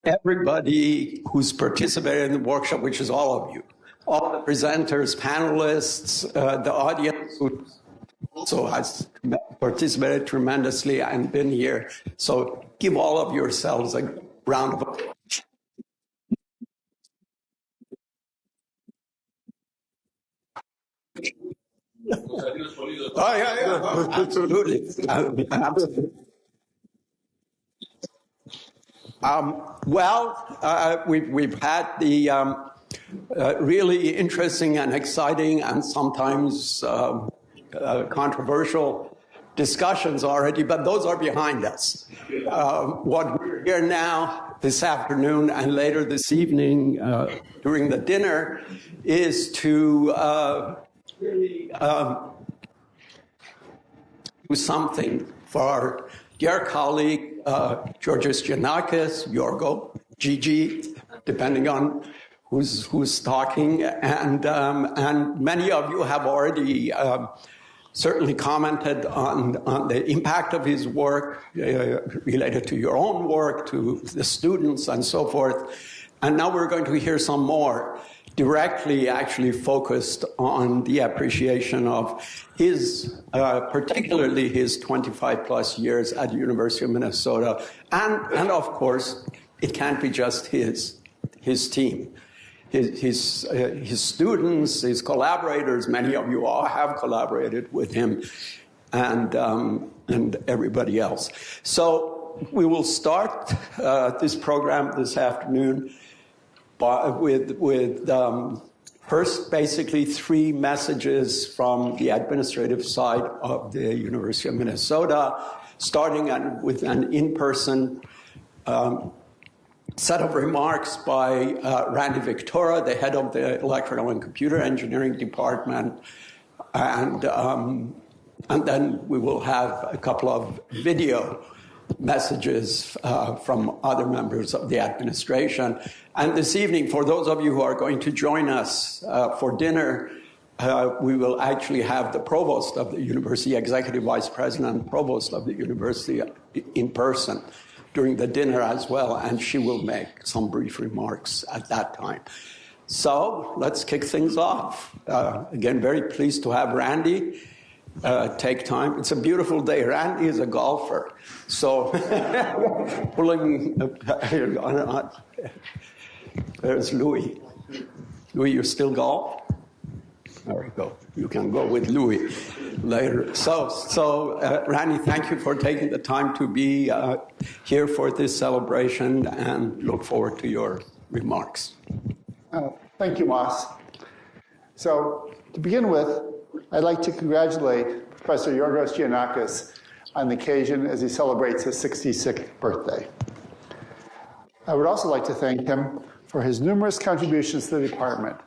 everybody who's participated in the workshop, which is all of you, all the presenters, panelists, the audience who also has participated tremendously and been here. So give all of yourselves a round of applause. Oh, yeah, absolutely. Absolutely. We've had the really interesting and exciting and sometimes controversial discussions already, but those are behind us. What we're here now, this afternoon and later this evening during the dinner, is to really do something for our dear colleague, Georgios Giannakis, Yorgo, Gigi, depending on who's talking, and many of you have already certainly commented on the impact of his work related to your own work, to the students, and so forth. And now we're going to hear some more directly actually focused on the appreciation of his, particularly his 25 plus years at the University of Minnesota. And of course, it can't be just his team. His students, his collaborators, many of you all have collaborated with him, and everybody else. So we will start this program this afternoon with first, basically, 3 messages from the administrative side of the University of Minnesota, starting with an in-person set of remarks by Randy Victoria, the head of the Electrical and Computer Engineering Department, and then we will have a couple of video messages from other members of the administration. And this evening, for those of you who are going to join us for dinner, we will actually have the provost of the university, executive vice president and provost of the university in person during the dinner as well, and she will make some brief remarks at that time. So let's kick things off. Again, very pleased to have Randy take time. It's a beautiful day. Randy is a golfer, so there's Louis. Louis, you still golf? There we go. You can go with Louis later. So Randy, thank you for taking the time to be here for this celebration, and look forward to your remarks. Thank you, Moss. So to begin with, I'd like to congratulate Professor Yorgos Giannakis on the occasion as he celebrates his 66th birthday. I would also like to thank him for his numerous contributions to the department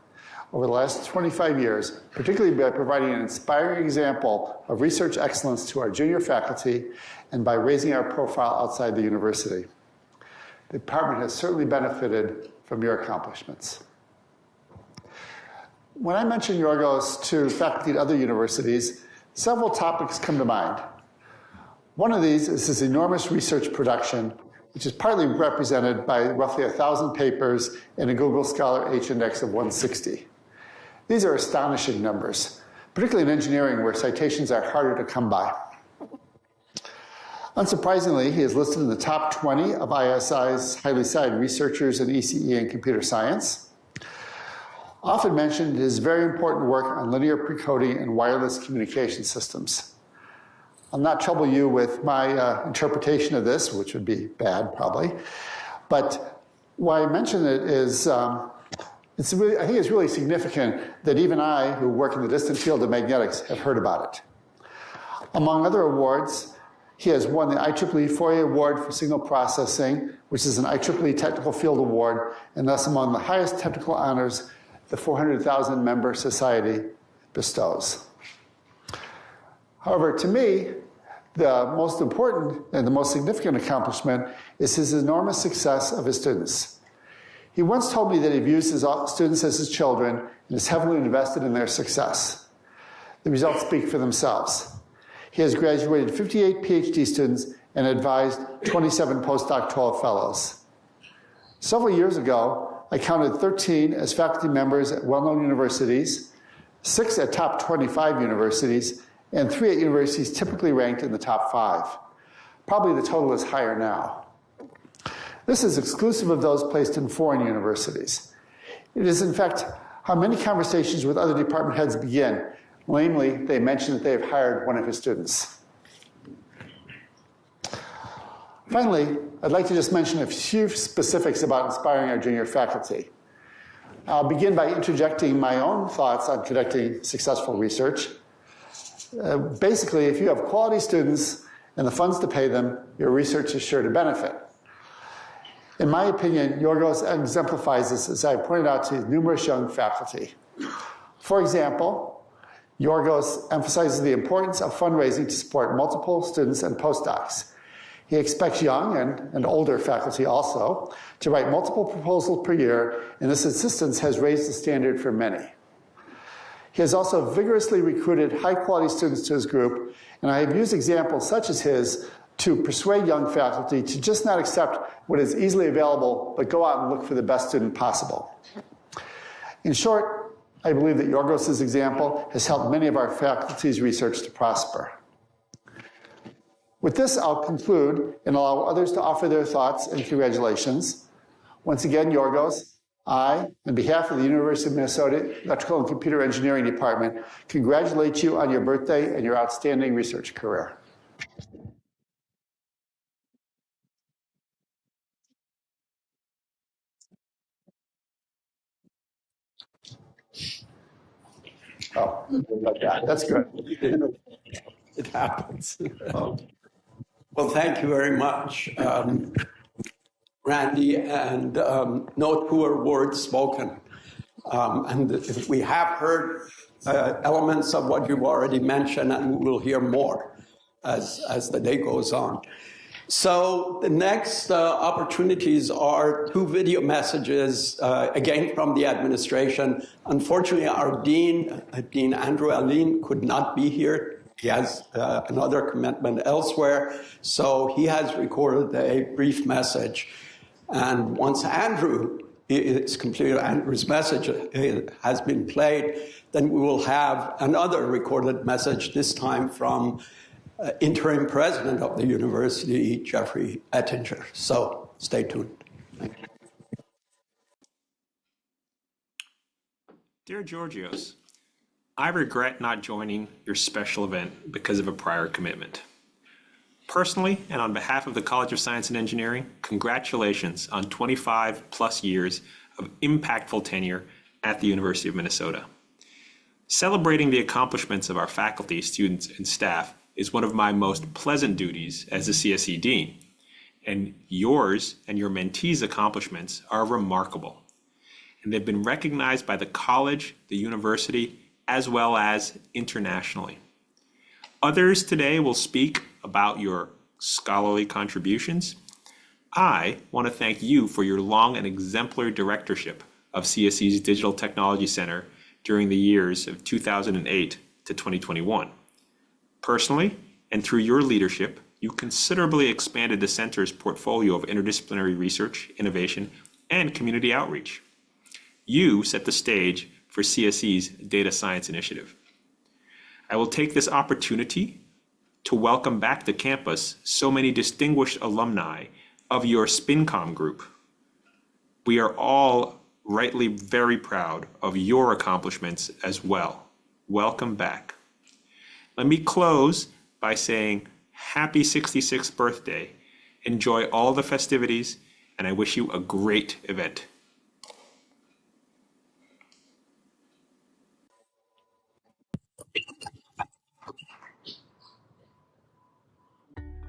over the last 25 years, particularly by providing an inspiring example of research excellence to our junior faculty and by raising our profile outside the university. The department has certainly benefited from your accomplishments. When I mention Yorgos to faculty at other universities, several topics come to mind. One of these is his enormous research production, which is partly represented by roughly 1,000 papers and a Google Scholar H-index of 160. These are astonishing numbers, particularly in engineering where citations are harder to come by. Unsurprisingly, he is listed in the top 20 of ISI's highly cited researchers in ECE and computer science. Often mentioned is very important work on linear precoding and wireless communication systems. I'll not trouble you with my interpretation of this, which would be bad probably, but why I mention it is I think it's really significant that even I, who work in the distant field of magnetics, have heard about it. Among other awards, he has won the IEEE Fourier Award for Signal Processing, which is an IEEE Technical Field Award, and thus among the highest technical honors the 400,000 member society bestows. However, to me, the most important and the most significant accomplishment is his enormous success of his students. He once told me that he views his students as his children and is heavily invested in their success. The results speak for themselves. He has graduated 58 PhD students and advised 27 postdoctoral fellows. Several years ago, I counted 13 as faculty members at well-known universities, 6 at top 25 universities, and 3 at universities typically ranked in the top 5. Probably the total is higher now. This is exclusive of those placed in foreign universities. It is, in fact, how many conversations with other department heads begin. Namely, they mention that they have hired one of his students. Finally, I'd like to just mention a few specifics about inspiring our junior faculty. I'll begin by interjecting my own thoughts on conducting successful research. Basically, if you have quality students and the funds to pay them, your research is sure to benefit. In my opinion, Yorgos exemplifies this, as I pointed out to numerous young faculty. For example, Yorgos emphasizes the importance of fundraising to support multiple students and postdocs. He expects young and older faculty also to write multiple proposals per year, and this insistence has raised the standard for many. He has also vigorously recruited high-quality students to his group, and I have used examples such as his to persuade young faculty to just not accept what is easily available, but go out and look for the best student possible. In short, I believe that Yorgos' example has helped many of our faculty's research to prosper. With this, I'll conclude and allow others to offer their thoughts and congratulations. Once again, Yorgos, I, on behalf of the University of Minnesota Electrical and Computer Engineering Department, congratulate you on your birthday and your outstanding research career. Oh, that's good. It happens. Well, thank you very much, Randy, and no truer words spoken. And we have heard elements of what you've already mentioned, and we will hear more as the day goes on. So the next opportunities are 2 video messages, again from the administration. Unfortunately, our Dean Andrew Aline, could not be here. He has another commitment elsewhere, so he has recorded a brief message. And once it's completed, Andrew's message has been played, then we will have another recorded message, this time from interim president of the university, Jeffrey Ettinger. So stay tuned. Thank you. Dear Georgios, I regret not joining your special event because of a prior commitment. Personally, and on behalf of the College of Science and Engineering, congratulations on 25 plus years of impactful tenure at the University of Minnesota. Celebrating the accomplishments of our faculty, students, and staff is one of my most pleasant duties as a CSE Dean, and yours and your mentees' accomplishments are remarkable, and they've been recognized by the college, the university, as well as internationally. Others today will speak about your scholarly contributions. I want to thank you for your long and exemplary directorship of CSE's Digital Technology Center during the years of 2008 to 2021. Personally, and through your leadership, you considerably expanded the center's portfolio of interdisciplinary research, innovation, and community outreach. You set the stage for CSE's Data Science Initiative. I will take this opportunity to welcome back to campus so many distinguished alumni of your SPiNCOM group. We are all rightly very proud of your accomplishments as well. Welcome back. Let me close by saying happy 66th birthday. Enjoy all the festivities, and I wish you a great event.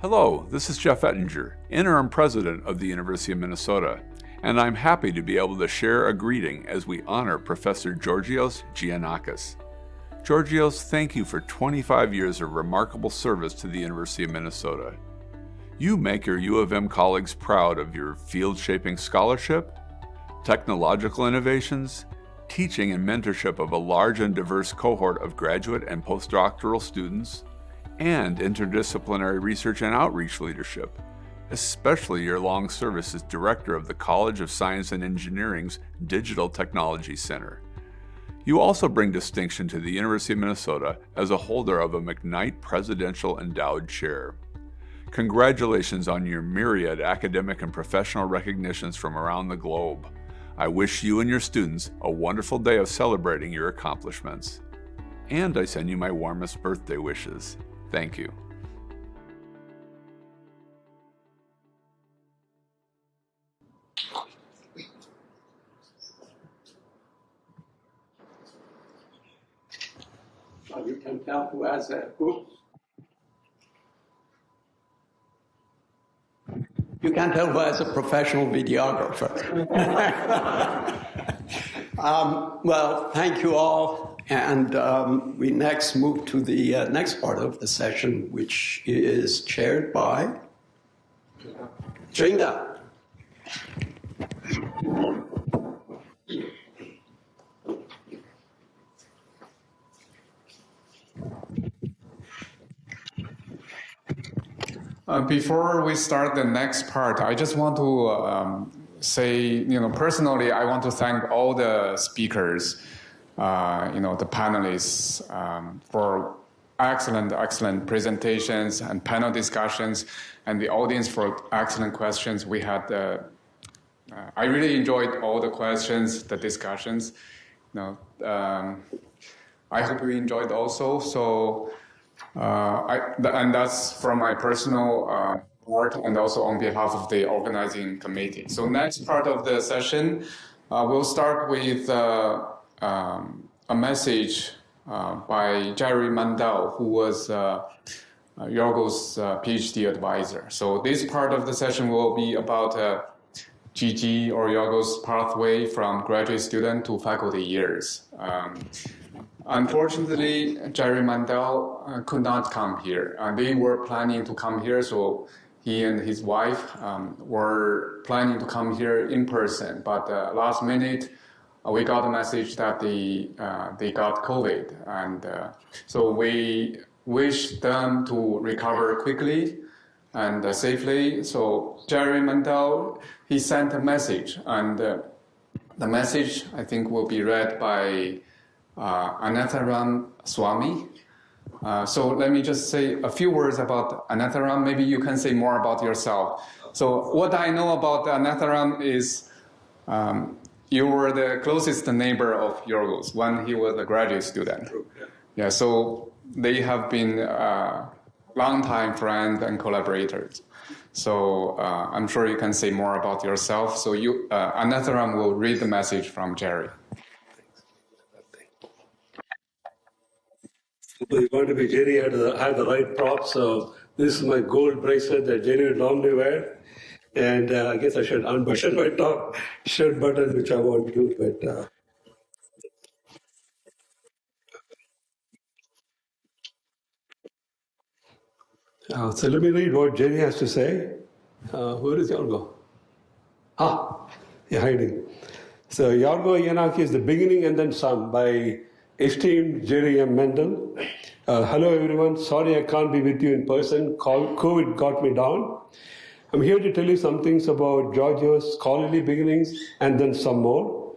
Hello, this is Jeff Ettinger, Interim President of the University of Minnesota, and I'm happy to be able to share a greeting as we honor Professor Georgios Giannakis. Georgios, thank you for 25 years of remarkable service to the University of Minnesota. You make your U of M colleagues proud of your field-shaping scholarship, technological innovations, teaching and mentorship of a large and diverse cohort of graduate and postdoctoral students, and interdisciplinary research and outreach leadership, especially your long service as Director of the College of Science and Engineering's Digital Technology Center. You also bring distinction to the University of Minnesota as a holder of a McKnight Presidential Endowed Chair. Congratulations on your myriad academic and professional recognitions from around the globe. I wish you and your students a wonderful day of celebrating your accomplishments. And I send you my warmest birthday wishes. Thank you. You can tell who has that. You can tell who has a professional videographer. Well, thank you all. And we next move to the next part of the session, which is chaired by Jinga. Before we start the next part, I just want to say, personally, I want to thank all the speakers, the panelists for excellent presentations and panel discussions, and the audience for excellent questions. We had, I really enjoyed all the questions, the discussions. I hope you enjoyed also. So. And that's from my personal part and also on behalf of the organizing committee. So next part of the session, we'll start with a message by Jerry Mandel, who was Yorgo's PhD advisor. So this part of the session will be about GG or Yorgo's pathway from graduate student to faculty years. Unfortunately, Jerry Mandel could not come here. They were planning to come here, so he and his wife were planning to come here in person. But last minute, we got a message that they got COVID, and so we wish them to recover quickly and safely. So Jerry Mandel, he sent a message, and the message I think will be read by Anatharam Swami. So let me just say a few words about Anatharam. Maybe you can say more about yourself. So what I know about Anatharam is you were the closest neighbor of Yorgos when he was a graduate student. Yeah, so they have been longtime friends and collaborators. So I'm sure you can say more about yourself. So Anatharam will read the message from Jerry. You want to be Jerry had the right props, so this is my gold bracelet that Jerry would normally wear, and I guess I should unbutton my top shirt button, which I won't do, but so let me read what Jerry has to say. Where is Yorgo? You're hiding. So Yorgo Yanaki is the beginning and then some by esteemed Jerry M. Mendel. Hello everyone, sorry I can't be with you in person. COVID got me down. I'm here to tell you some things about Georgios' scholarly beginnings and then some more.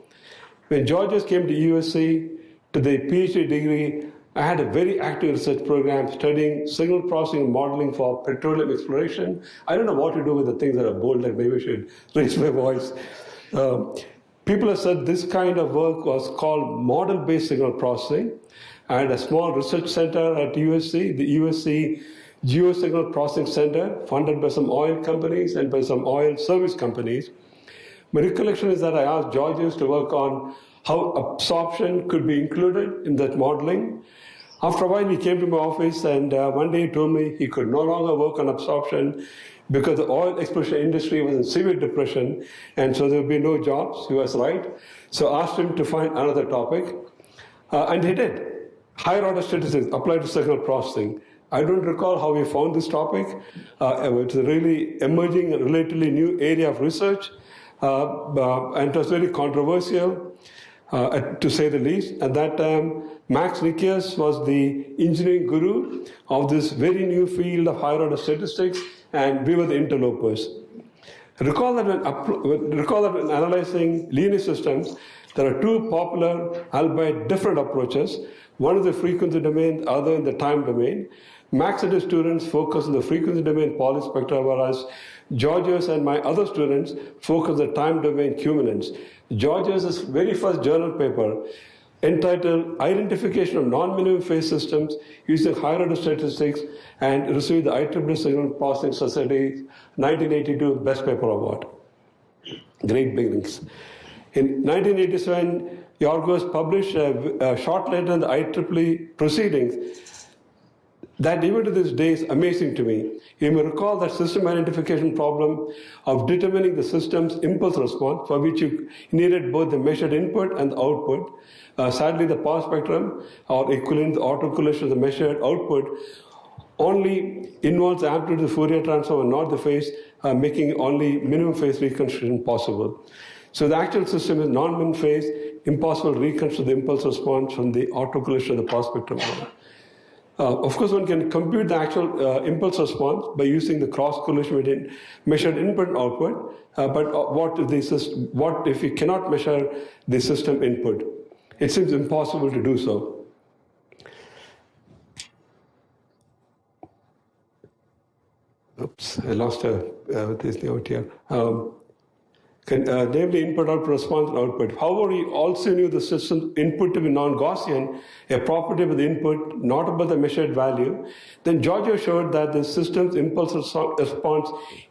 When Georgios came to USC to the PhD degree, I had a very active research program studying signal processing and modeling for petroleum exploration. I don't know what to do with the things that are bold, like maybe I should raise my voice. People have said this kind of work was called model-based signal processing, and a small research center at USC, the USC Geosignal Processing Center, funded by some oil companies and by some oil service companies. My recollection is that I asked Georgios to work on how absorption could be included in that modeling. After a while, he came to my office, and one day he told me he could no longer work on absorption because the oil exploration industry was in severe depression, and so there would be no jobs. He was right. So I asked him to find another topic, and he did. Higher order statistics applied to signal processing. I don't recall how we found this topic. It's a really emerging and relatively new area of research, and it was very controversial, to say the least. At that time, Max Nikias was the engineering guru of this very new field of higher order statistics, and we were the interlopers. Recall that when analyzing linear systems, there are two popular, albeit different approaches. One is the frequency domain, the other in the time domain. Max and his students focus on the frequency domain polyspectra, whereas Georgios and my other students focus on the time domain QMinence. Georgios' very first journal paper, entitled Identification of Non-Minimum Phase Systems Using Higher Order Statistics, and received the IEEE Signal Processing Society 1982 Best Paper Award. Great beginnings. In 1987, Yorgos published a short letter in the IEEE proceedings that even to this day is amazing to me. You may recall that system identification problem of determining the system's impulse response, for which you needed both the measured input and the output. Sadly, the power spectrum, or equivalent, the autocorrelation of the measured output, only involves the amplitude of the Fourier transform and not the phase, making only minimum phase reconstruction possible. So the actual system is non-min phase, impossible to reconstruct the impulse response from the autocorrelation of the power spectrum. Of course, one can compute the actual impulse response by using the cross correlation between measured input and output. But what if you cannot measure the system input? It seems impossible to do so. Oops, I lost this note here. Namely, input, output, response, and output. However, he also knew the system input to be non-Gaussian, a property of the input, not about the measured value. Then Giorgio showed that the system's impulse response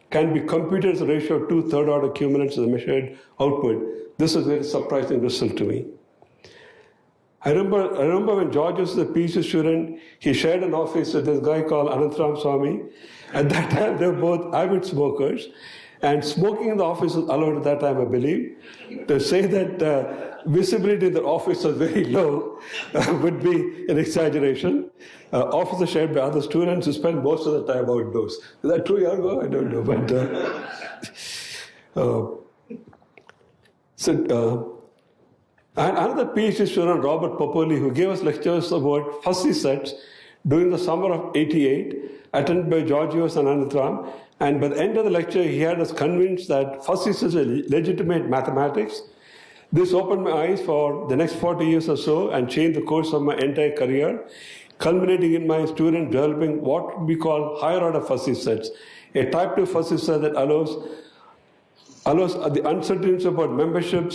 can be computed as a ratio of 2 third-order QMinence to the measured output. This is a very surprising result to me. I remember when George was a PhD student, he shared an office with this guy called Anantram Swami. At that time, they were both avid smokers. And smoking in the office was allowed at that time, I believe. To say that visibility in the office was very low would be an exaggeration. Offices shared by other students who spend most of the time outdoors. Is that true, Yargo? I don't know. But and another PhD student, Robert Popoli, who gave us lectures about fuzzy sets during the summer of '88, attended by Georgios and Anantram. And by the end of the lecture, he had us convinced that fuzzy sets are legitimate mathematics. This opened my eyes for the next 40 years or so and changed the course of my entire career, culminating in my student developing what we call higher order fuzzy sets, a type 2 fuzzy set that allows the uncertainty about membership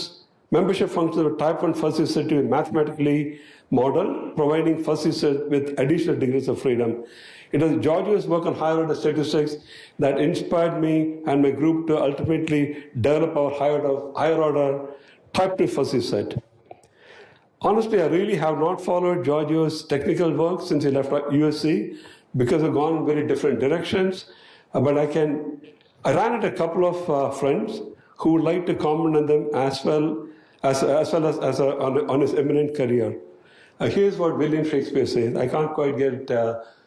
functions of a type 1 fuzzy set to be mathematically modeled, providing fuzzy sets with additional degrees of freedom. It was Georgios' work on higher order statistics that inspired me and my group to ultimately develop our higher order type 2 fuzzy set. Honestly, I really have not followed Georgios' technical work since he left USC because I've gone in very different directions. But I ran into a couple of friends who would like to comment on them as well as on his eminent career. Here's what William Shakespeare says. I can't quite get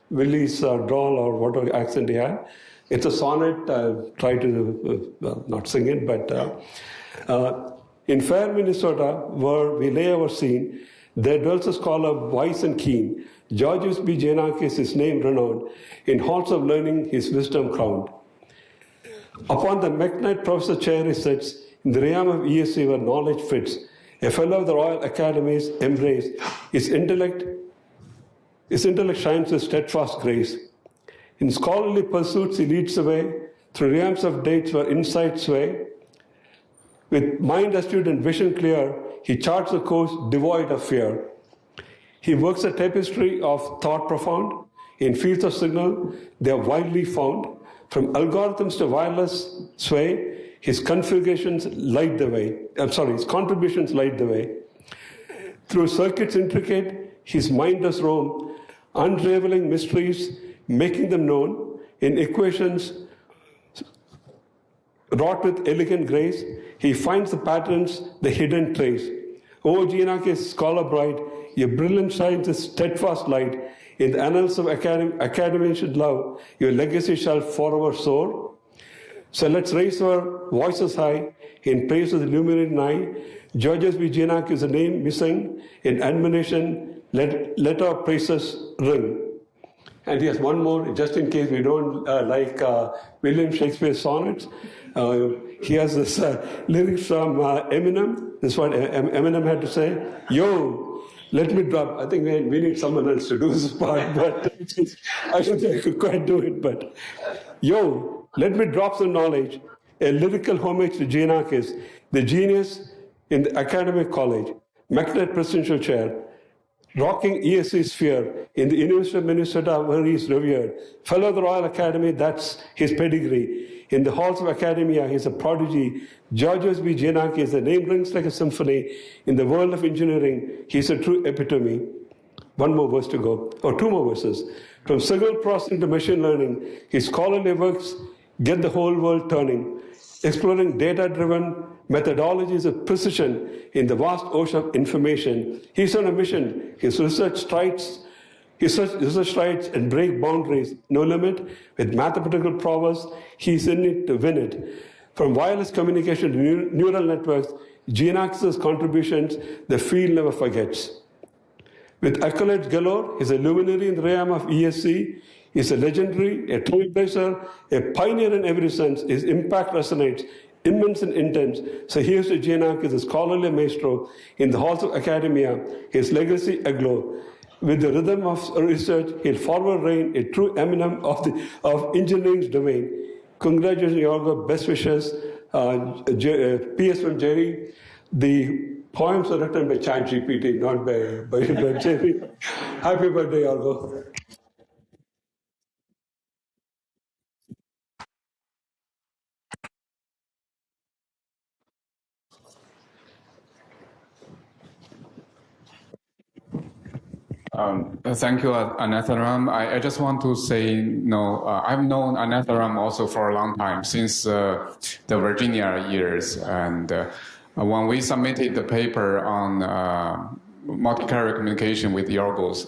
Willie's drawl or whatever accent he had. It's a sonnet. I'll try to not sing it, but in fair Minnesota, where we lay our scene, there dwells a scholar wise and keen. Georgios B. Giannakis, his name renowned, in halls of learning his wisdom crowned. Upon the McKnight Professor Chair he sits, in the realm of ESC where knowledge fits. A fellow of the Royal Academy's embrace, his intellect shines with steadfast grace. In scholarly pursuits he leads the way, through realms of dates where insights sway. With mind astute and vision clear, he charts a course devoid of fear. He works a tapestry of thought profound. In fields of signal, they are widely found. From algorithms to wireless sway, his contributions light the way. Through circuits intricate, his mind does roam, unraveling mysteries, making them known in equations wrought with elegant grace. He finds the patterns, the hidden trace. O Giannakis, scholar bright, your brilliant shines a steadfast light. In the annals of academy should love, your legacy shall forever soar. So let's raise our voices high in praise of the illuminated eye. Georgios B. Giannakis is a name missing in admiration. Let our praises ring. And he has one more, just in case we don't like William Shakespeare's sonnets. He has this lyrics from Eminem. This is what Eminem had to say. Yo, let me drop. I think we need someone else to do this part, but I don't think I could quite do it. But yo, let me drop some knowledge. A lyrical homage to Giannakis, the genius in the academic college, McNett Presidential Chair, rocking ESC sphere in the University of Minnesota, where he is revered. Fellow of the Royal Academy, that's his pedigree. In the halls of academia, he's a prodigy. Georgios B. Giannakis, the name rings like a symphony. In the world of engineering, he's a true epitome. One more verse to go, or two more verses. From signal processing to machine learning, his scholarly works get the whole world turning, exploring data-driven methodologies of precision in the vast ocean of information. He's on a mission. His research strides and break boundaries, no limit. With mathematical prowess, he's in it to win it. From wireless communication to neural networks, Giannakis' contributions, the field never forgets. With accolades galore, he's a luminary in the realm of ESC. He's a legendary, a trailblazer, a pioneer in every sense. His impact resonates, immense and intense. So here's to Giannakis, a scholarly maestro in the halls of academia, his legacy aglow. With the rhythm of research, he'll forward reign, a true Eminem of engineering's domain. Congratulations, Yorgo. Best wishes. PS from Jerry. The poems are written by ChatGPT, not by Jerry. Happy birthday, Yorgo. Thank you, Anatharam. I just want to say, I've known Anatharam also for a long time, since the Virginia years. And when we submitted the paper on multi-carrier communication with Yorgos,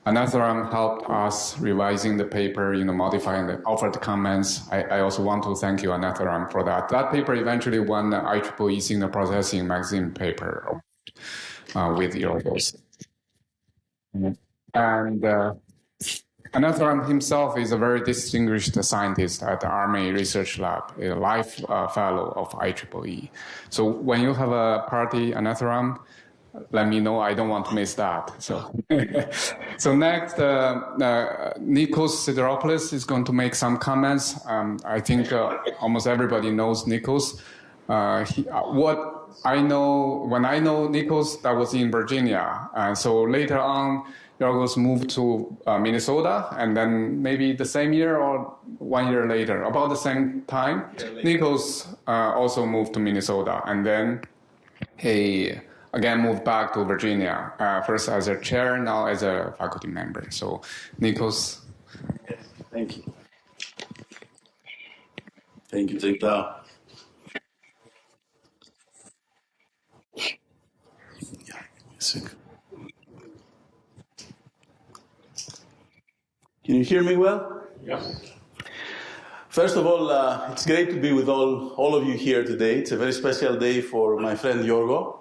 Anatharam helped us revising the paper, modifying the offered comments. I also want to thank you, Anatharam, for that. That paper eventually won the IEEE Signal Processing Magazine paper with Yorgos. And Anatharam himself is a very distinguished scientist at the Army Research Lab, a life fellow of IEEE. So when you have a party, Anatharam, let me know. I don't want to miss that. So, so next, Nikos Sideropoulos is going to make some comments. I think almost everybody knows Nikos. What I know, when I know Nikos, that was in Virginia. And so later on, Yorgos moved to Minnesota, and then maybe the same year or 1 year later, about the same time, Nikos also moved to Minnesota, and then he again moved back to Virginia, first as a chair, now as a faculty member. So Nikos. Yes, thank you. Thank you, Tita. Can you hear me well? Yes. First of all, it's great to be with all of you here today. It's a very special day for my friend Yorgo,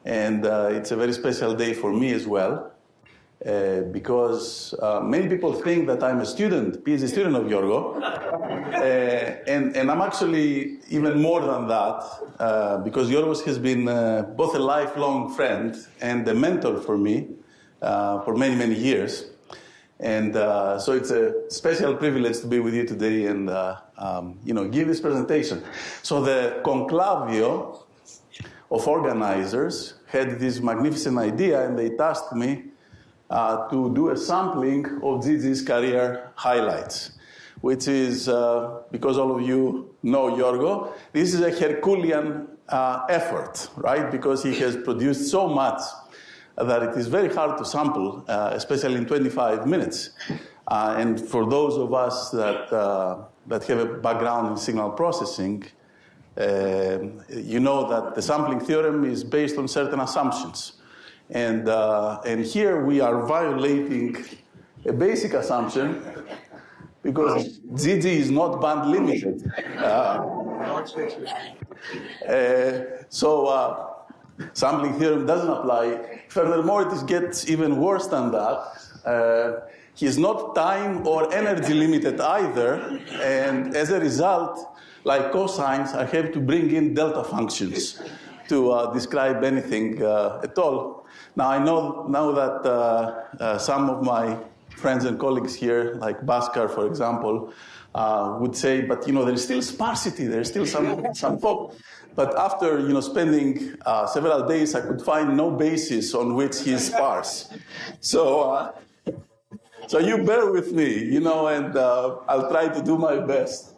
and it's a very special day for me as well, because many people think that I'm a student, PhD student of Yorgo, and I'm actually even more than that, because Yorgos has been both a lifelong friend and a mentor for me for many, many years. And so it's a special privilege to be with you today and give this presentation. So the conclavio of organizers had this magnificent idea, and they tasked me to do a sampling of Gigi's career highlights, which is, because all of you know Yorgo, this is a Herculean effort, right? Because he has produced so much that it is very hard to sample, especially in 25 minutes. And for those of us that have a background in signal processing, you know that the sampling theorem is based on certain assumptions. And here we are violating a basic assumption, because Gigi is not band limited. Sampling theorem doesn't apply. Furthermore, it gets even worse than that. He's not time or energy limited either, and as a result, like cosines, I have to bring in delta functions to describe anything at all. Now, I know now that some of my friends and colleagues here, like Bhaskar, for example, would say, but there's still sparsity, there's still some folk. But after spending several days, I could find no basis on which he's sparse. So you bear with me, and I'll try to do my best.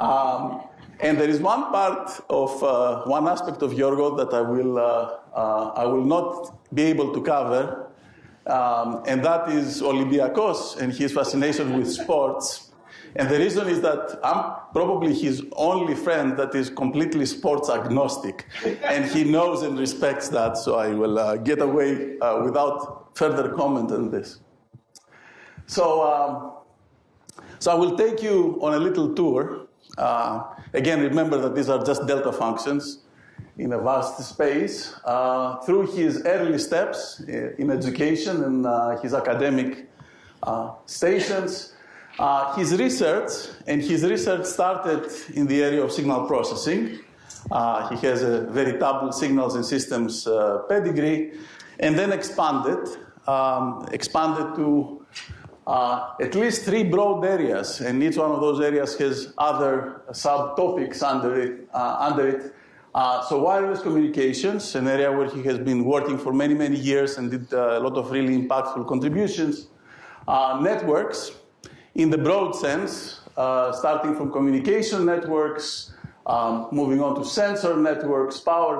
And there is one part of one aspect of Yorgo that I will not be able to cover, and that is Olympiakos and his fascination with sports. And the reason is that I'm probably his only friend that is completely sports agnostic, and he knows and respects that. So I will get away without further comment on this. So I will take you on a little tour. Again, remember that these are just delta functions in a vast space. Through his early steps in education and his academic stations, his research started in the area of signal processing. He has a veritable signals and systems pedigree, and then expanded to at least 3 broad areas, and each one of those areas has other subtopics under it. So wireless communications, an area where he has been working for many, many years and did a lot of really impactful contributions. Networks, in the broad sense, starting from communication networks, moving on to sensor networks, power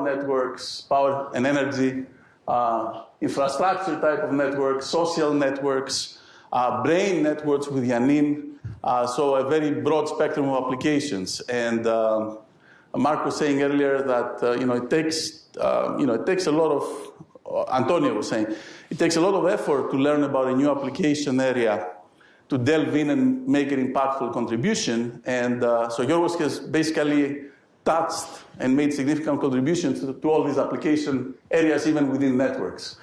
and energy, infrastructure type of networks, social networks, brain networks with Yanin, so a very broad spectrum of applications. And Mark was saying earlier that it takes a lot of. Antonio was saying it takes a lot of effort to learn about a new application area, to delve in and make an impactful contribution. And so Yorgos has basically touched and made significant contributions to all these application areas, even within networks.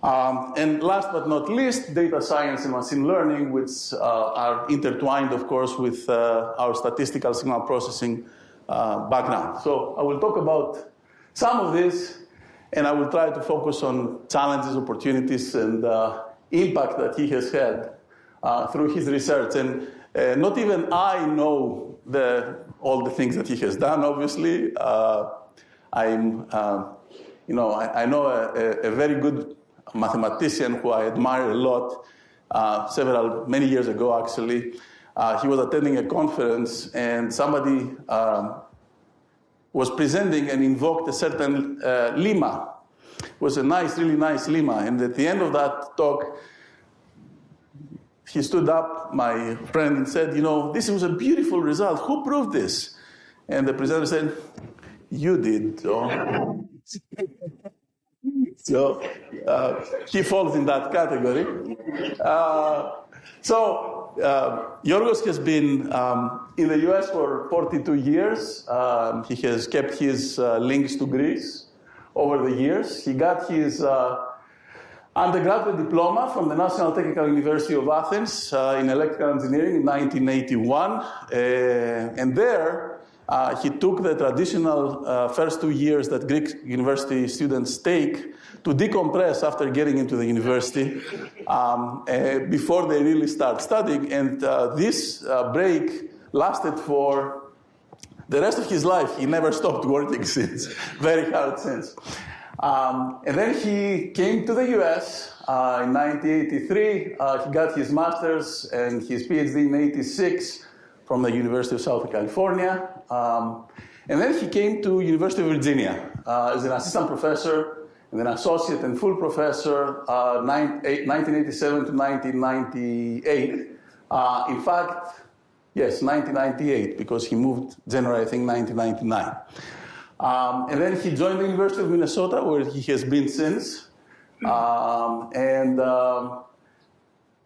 And last but not least, data science and machine learning, which are intertwined, of course, with our statistical signal processing background. So I will talk about some of this, and I will try to focus on challenges, opportunities, and impact that he has had through his research. And not even I know all the things that he has done, obviously. I know a very good mathematician who I admire a lot, many years ago, actually. He was attending a conference, and somebody was presenting and invoked a certain lemma. It was a really nice lemma. And at the end of that talk, he stood up, my friend, and said, this was a beautiful result. Who proved this? And the presenter said, you did. So he falls in that category. Yorgos has been in the US for 42 years. He has kept his links to Greece over the years. He got his undergraduate diploma from the National Technical University of Athens in electrical engineering in 1981. And there, he took the traditional first 2 years that Greek university students take to decompress after getting into the university before they really start studying. And this break lasted for the rest of his life. He never stopped working since, very hard since. And then he came to the US in 1983. He got his master's and his PhD in 86 from the University of Southern California. And then he came to University of Virginia as an assistant professor and then associate and full professor, 1987 to 1998. In fact, yes, 1998, because he moved January, I think, 1999. And then he joined the University of Minnesota, where he has been since.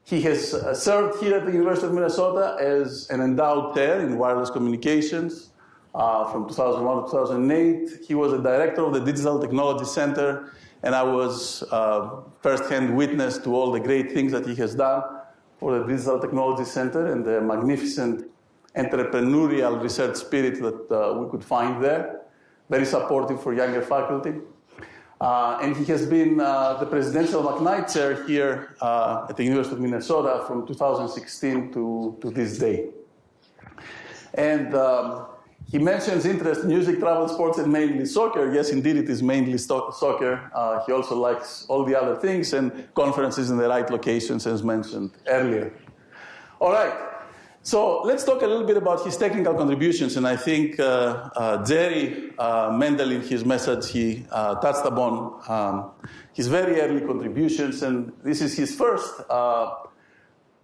He has served here at the University of Minnesota as an endowed chair in wireless communications from 2001 to 2008. He was a director of the Digital Technology Center, and I was first-hand witness to all the great things that he has done for the Digital Technology Center and the magnificent entrepreneurial research spirit that we could find there. Very supportive for younger faculty. And he has been the Presidential McKnight Chair here at the University of Minnesota from 2016 to this day. And he mentions interest in music, travel, sports, and mainly soccer. Yes, indeed, it is mainly soccer. He also likes all the other things and conferences in the right locations, as mentioned earlier. All right, so let's talk a little bit about his technical contributions. And I think Jerry Mendel, in his message, he touched upon his very early contributions. And this is his first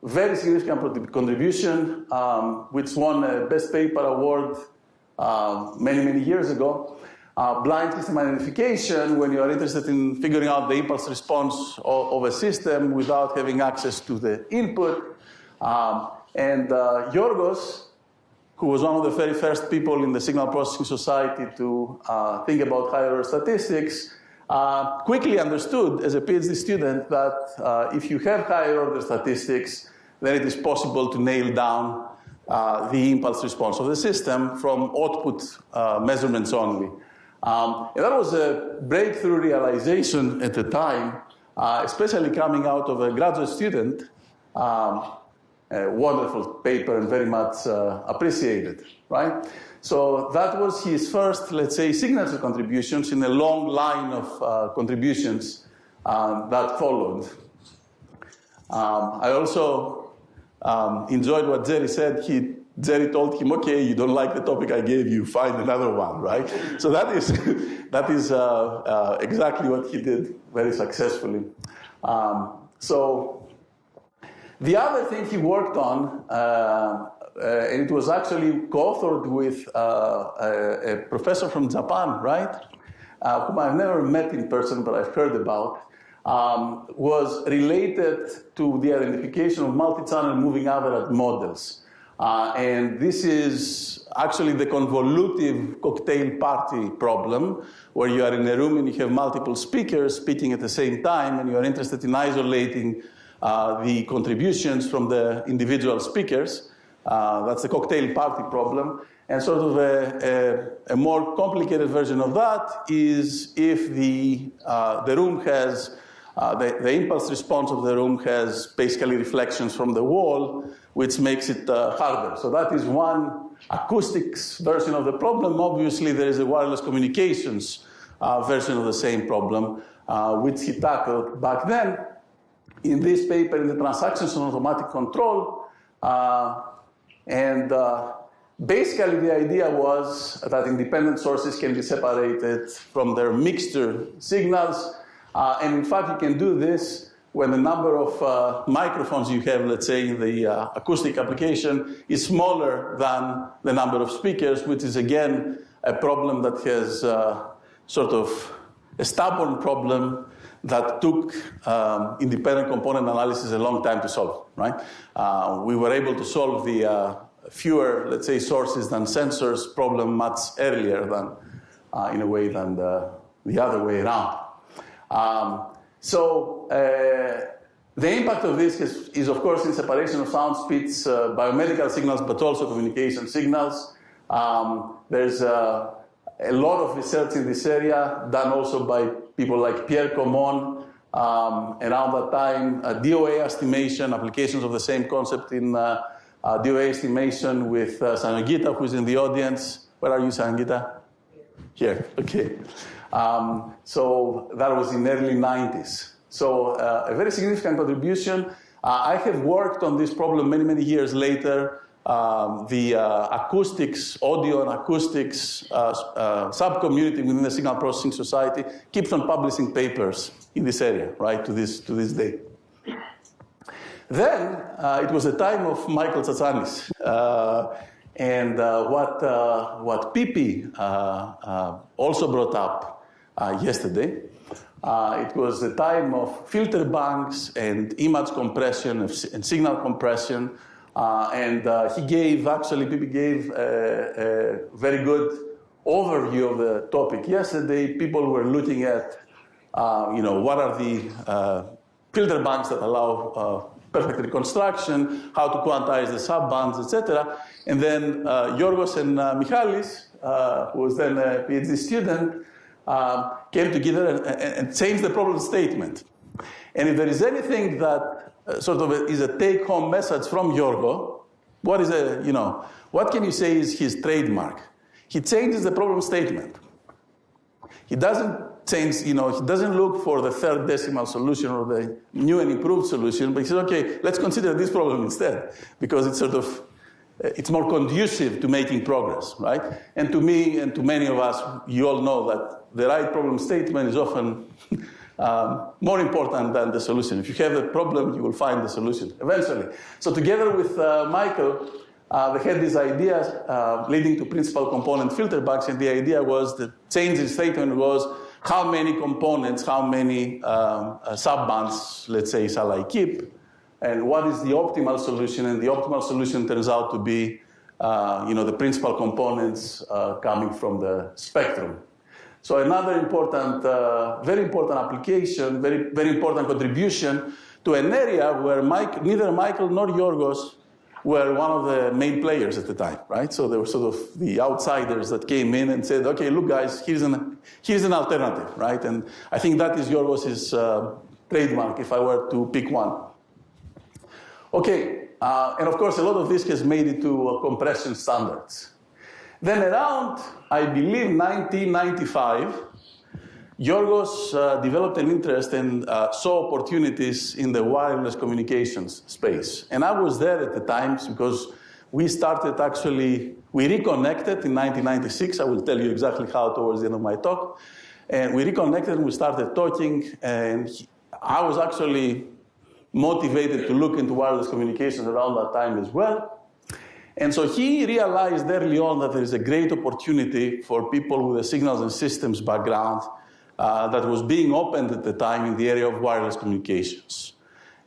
very significant contribution, which won a Best Paper Award many, many years ago. Blind system identification, when you are interested in figuring out the impulse response of a system without having access to the input. And Yorgos, who was one of the very first people in the Signal Processing Society to think about higher order statistics, quickly understood as a PhD student that if you have higher order statistics, then it is possible to nail down the impulse response of the system from output measurements only. And that was a breakthrough realization at the time, especially coming out of a graduate student. A wonderful paper and very much appreciated, right? So that was his first, let's say, signature contributions in a long line of contributions that followed. I also enjoyed what Jerry said. Jerry told him, okay, you don't like the topic I gave you, find another one, right? So that is exactly what he did very successfully. So the other thing he worked on, and it was actually co-authored with a professor from Japan, right? Whom I've never met in person, but I've heard about, was related to the identification of multi-channel moving average models. And this is actually the convolutive cocktail party problem, where you are in a room and you have multiple speakers speaking at the same time, and you are interested in isolating the contributions from the individual speakers. That's the cocktail party problem. And sort of a more complicated version of that is if the room has, the impulse response of the room has basically reflections from the wall, which makes it harder. So that is one acoustics version of the problem. Obviously, there is a wireless communications version of the same problem, which he tackled back then in this paper in the transactions on automatic control. Basically, the idea was that independent sources can be separated from their mixture signals. And in fact, you can do this when the number of microphones you have, let's say, in the acoustic application is smaller than the number of speakers, which is, again, a problem that has sort of a stubborn problem that took independent component analysis a long time to solve, right? We were able to solve the fewer, let's say, sources than sensors problem much earlier than, in a way, than the other way around. The impact of this is, of course, in separation of sound, speech, biomedical signals, but also communication signals. There's a lot of research in this area, done also by people like Pierre Comon. Around that time, DOA estimation, applications of the same concept in DOA estimation with Sanogita, who's in the audience. Where are you, Sanogita? Here, okay. So that was in the early 90s. So a very significant contribution. I have worked on this problem many, many years later. The acoustics, audio and acoustics sub-community within the Signal Processing Society keeps on publishing papers in this area, right, to this day. Then it was the time of Michael Tsatsanis. And what Pipi also brought up yesterday, it was the time of filter banks and image compression and signal compression. He gave, actually, Pipi gave a very good overview of the topic yesterday. People were looking at, what are the filter banks that allow perfect reconstruction, how to quantize the subbands, etc. And then Yorgos and Michalis, who was then a PhD student, came together and changed the problem statement. And if there is anything that sort of is a take-home message from Yorgo, what can you say is his trademark? He changes the problem statement. He doesn't change, he doesn't look for the third decimal solution or the new and improved solution, but he says, okay, let's consider this problem instead, because it's more conducive to making progress, right? And to me and to many of us, you all know that the right problem statement is often more important than the solution. If you have a problem, you will find the solution eventually. So together with Michael, they had these ideas leading to principal component filter banks, and the idea was the change in statement was how many components, how many subbands, let's say, shall I keep, and what is the optimal solution? And the optimal solution turns out to be, the principal components coming from the spectrum. So another important, very important application, very, very important contribution to an area where neither Michael nor Yorgos were one of the main players at the time, right? So they were sort of the outsiders that came in and said, okay, look, guys, here's an alternative, right? And I think that is Yorgos' trademark, if I were to pick one. Okay, and of course, a lot of this has made it to compression standards. Then around, I believe, 1995, Yorgos developed an interest and saw opportunities in the wireless communications space. And I was there at the time because we reconnected in 1996. I will tell you exactly how towards the end of my talk. And we reconnected and we started talking. And I was actually motivated to look into wireless communications around that time as well. And so he realized early on that there is a great opportunity for people with a signals and systems background that was being opened at the time in the area of wireless communications.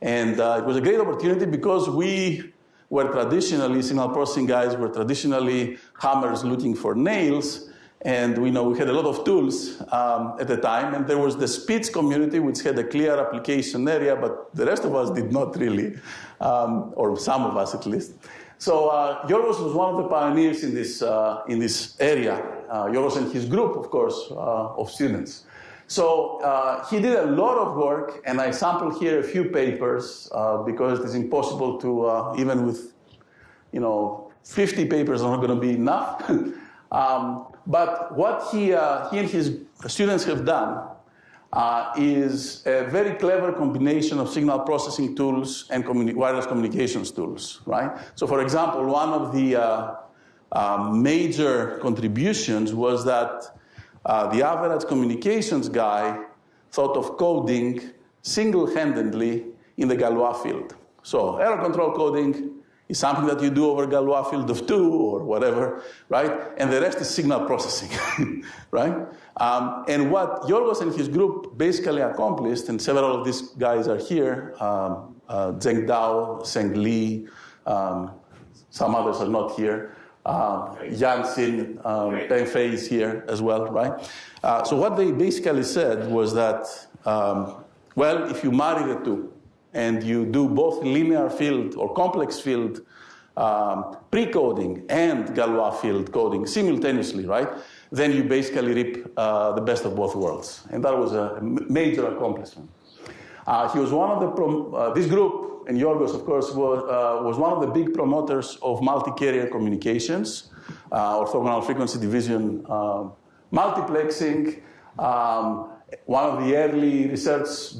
And it was a great opportunity because we were traditionally, signal processing guys were traditionally hammers looking for nails. And we had a lot of tools at the time. And there was the speech community, which had a clear application area, but the rest of us did not really, or some of us at least. So Yorgos was one of the pioneers in this area. Yorgos and his group, of course, of students. So he did a lot of work, and I sampled here a few papers because it is impossible to, even with 50 papers are not going to be enough. But what he and his students have done is a very clever combination of signal processing tools and wireless communications tools, right? So for example, one of the major contributions was that the average communications guy thought of coding single-handedly in the Galois field. So error control coding is something that you do over Galois field of 2 or whatever, right? And the rest is signal processing, right? And what Yorgos and his group basically accomplished, and several of these guys are here, Zheng Dao, Seng Li, some others are not here, Yansin, Peng Fei is here as well, right? So what they basically said was that, well, if you marry the two, and you do both linear field or complex field pre-coding and Galois field coding simultaneously, right? Then you basically reap the best of both worlds. And that was a major accomplishment. He was one of the, this group, and Yorgos, of course, was one of the big promoters of multi-carrier communications, orthogonal frequency division multiplexing, one of the early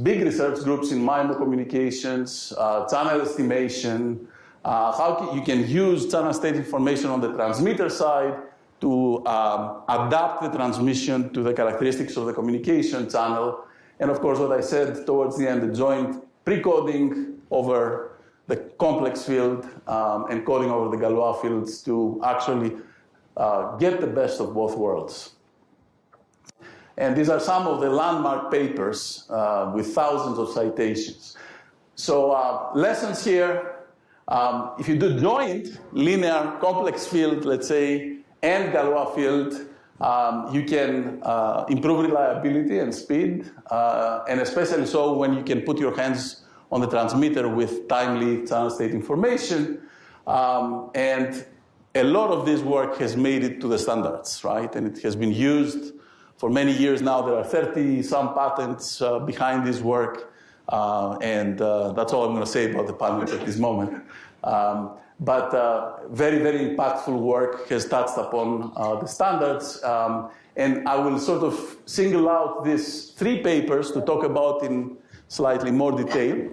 big research groups in MIMO communications, channel estimation, how you can use channel state information on the transmitter side to adapt the transmission to the characteristics of the communication channel. And of course, what I said towards the end, the joint pre-coding over the complex field and coding over the Galois fields to actually get the best of both worlds. And these are some of the landmark papers with thousands of citations. So lessons here, if you do joint linear complex field, let's say, and Galois field, you can improve reliability and speed, and especially so when you can put your hands on the transmitter with timely channel state information. And a lot of this work has made it to the standards, right? And it has been used for many years now. There are 30-some patents behind this work. And that's all I'm going to say about the patents at this moment. But very, very impactful work has touched upon the standards. And I will sort of single out these 3 papers to talk about in slightly more detail.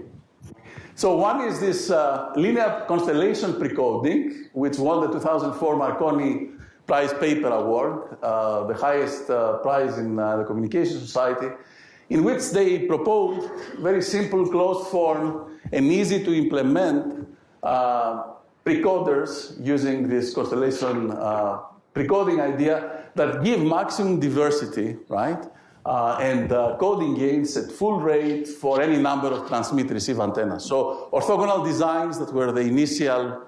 So one is this linear constellation precoding, which won the 2004 Marconi Prize Paper Award, the highest prize in the Communication Society, in which they proposed very simple, closed form, and easy to implement precoders using this constellation precoding idea that give maximum diversity, right? And coding gains at full rate for any number of transmit-receive antennas. So orthogonal designs that were the initial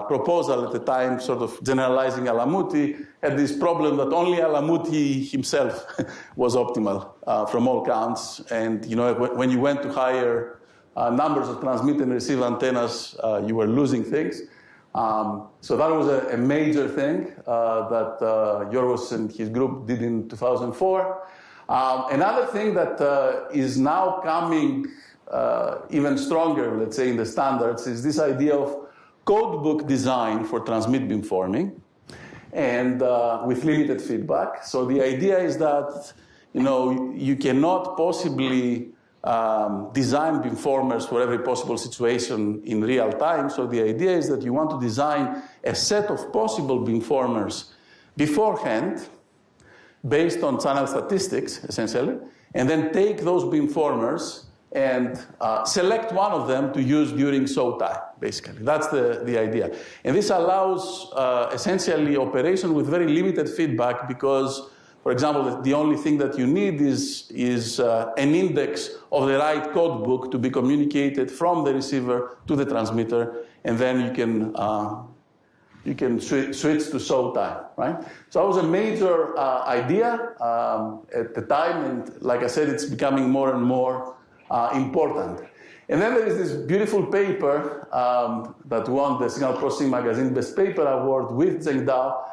proposal at the time, sort of generalizing Alamuti, had this problem that only Alamuti himself was optimal from all counts. And you know, when you went to higher numbers of transmit and receive antennas, you were losing things. So that was a major thing that Yorgos and his group did in 2004. Another thing that is now coming even stronger, let's say, in the standards is this idea of codebook design for transmit beamforming and with limited feedback. So the idea is that, you know, you cannot possibly design beamformers for every possible situation in real time. So the idea is that you want to design a set of possible beamformers beforehand based on channel statistics, essentially, and then take those beamformers and select one of them to use during show time, basically. That's the idea. And this allows essentially operation with very limited feedback because, for example, the only thing that you need is an index of the right code book to be communicated from the receiver to the transmitter, and then you can switch to show time, right? So that was a major idea at the time, and like I said, it's becoming more and more important. And then there is this beautiful paper that won the Signal Processing Magazine Best Paper Award with Zheng Dao,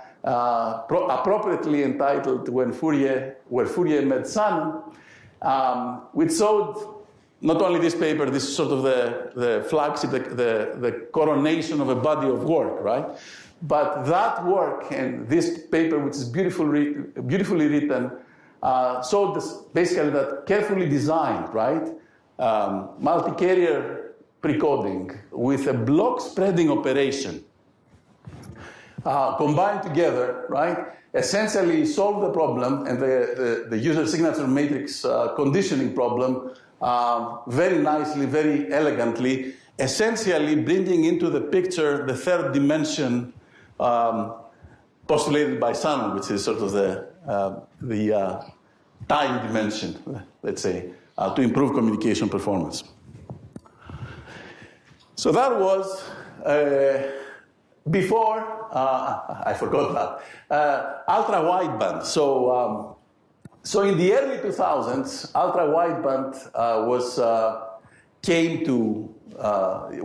appropriately entitled Where Fourier Met Shannon, which showed not only this paper, this is sort of the flagship, the coronation of a body of work, right? But that work and this paper, which is beautifully written, showed this, basically that carefully designed, right, multi-carrier precoding with a block spreading operation combined together, right, essentially solve the problem and the user signature matrix conditioning problem very nicely, very elegantly, essentially bringing into the picture the third dimension postulated by Shannon, which is sort of the time dimension, let's say, to improve communication performance. So that was before, I forgot that, ultra-wideband. So in the early 2000s, ultra-wideband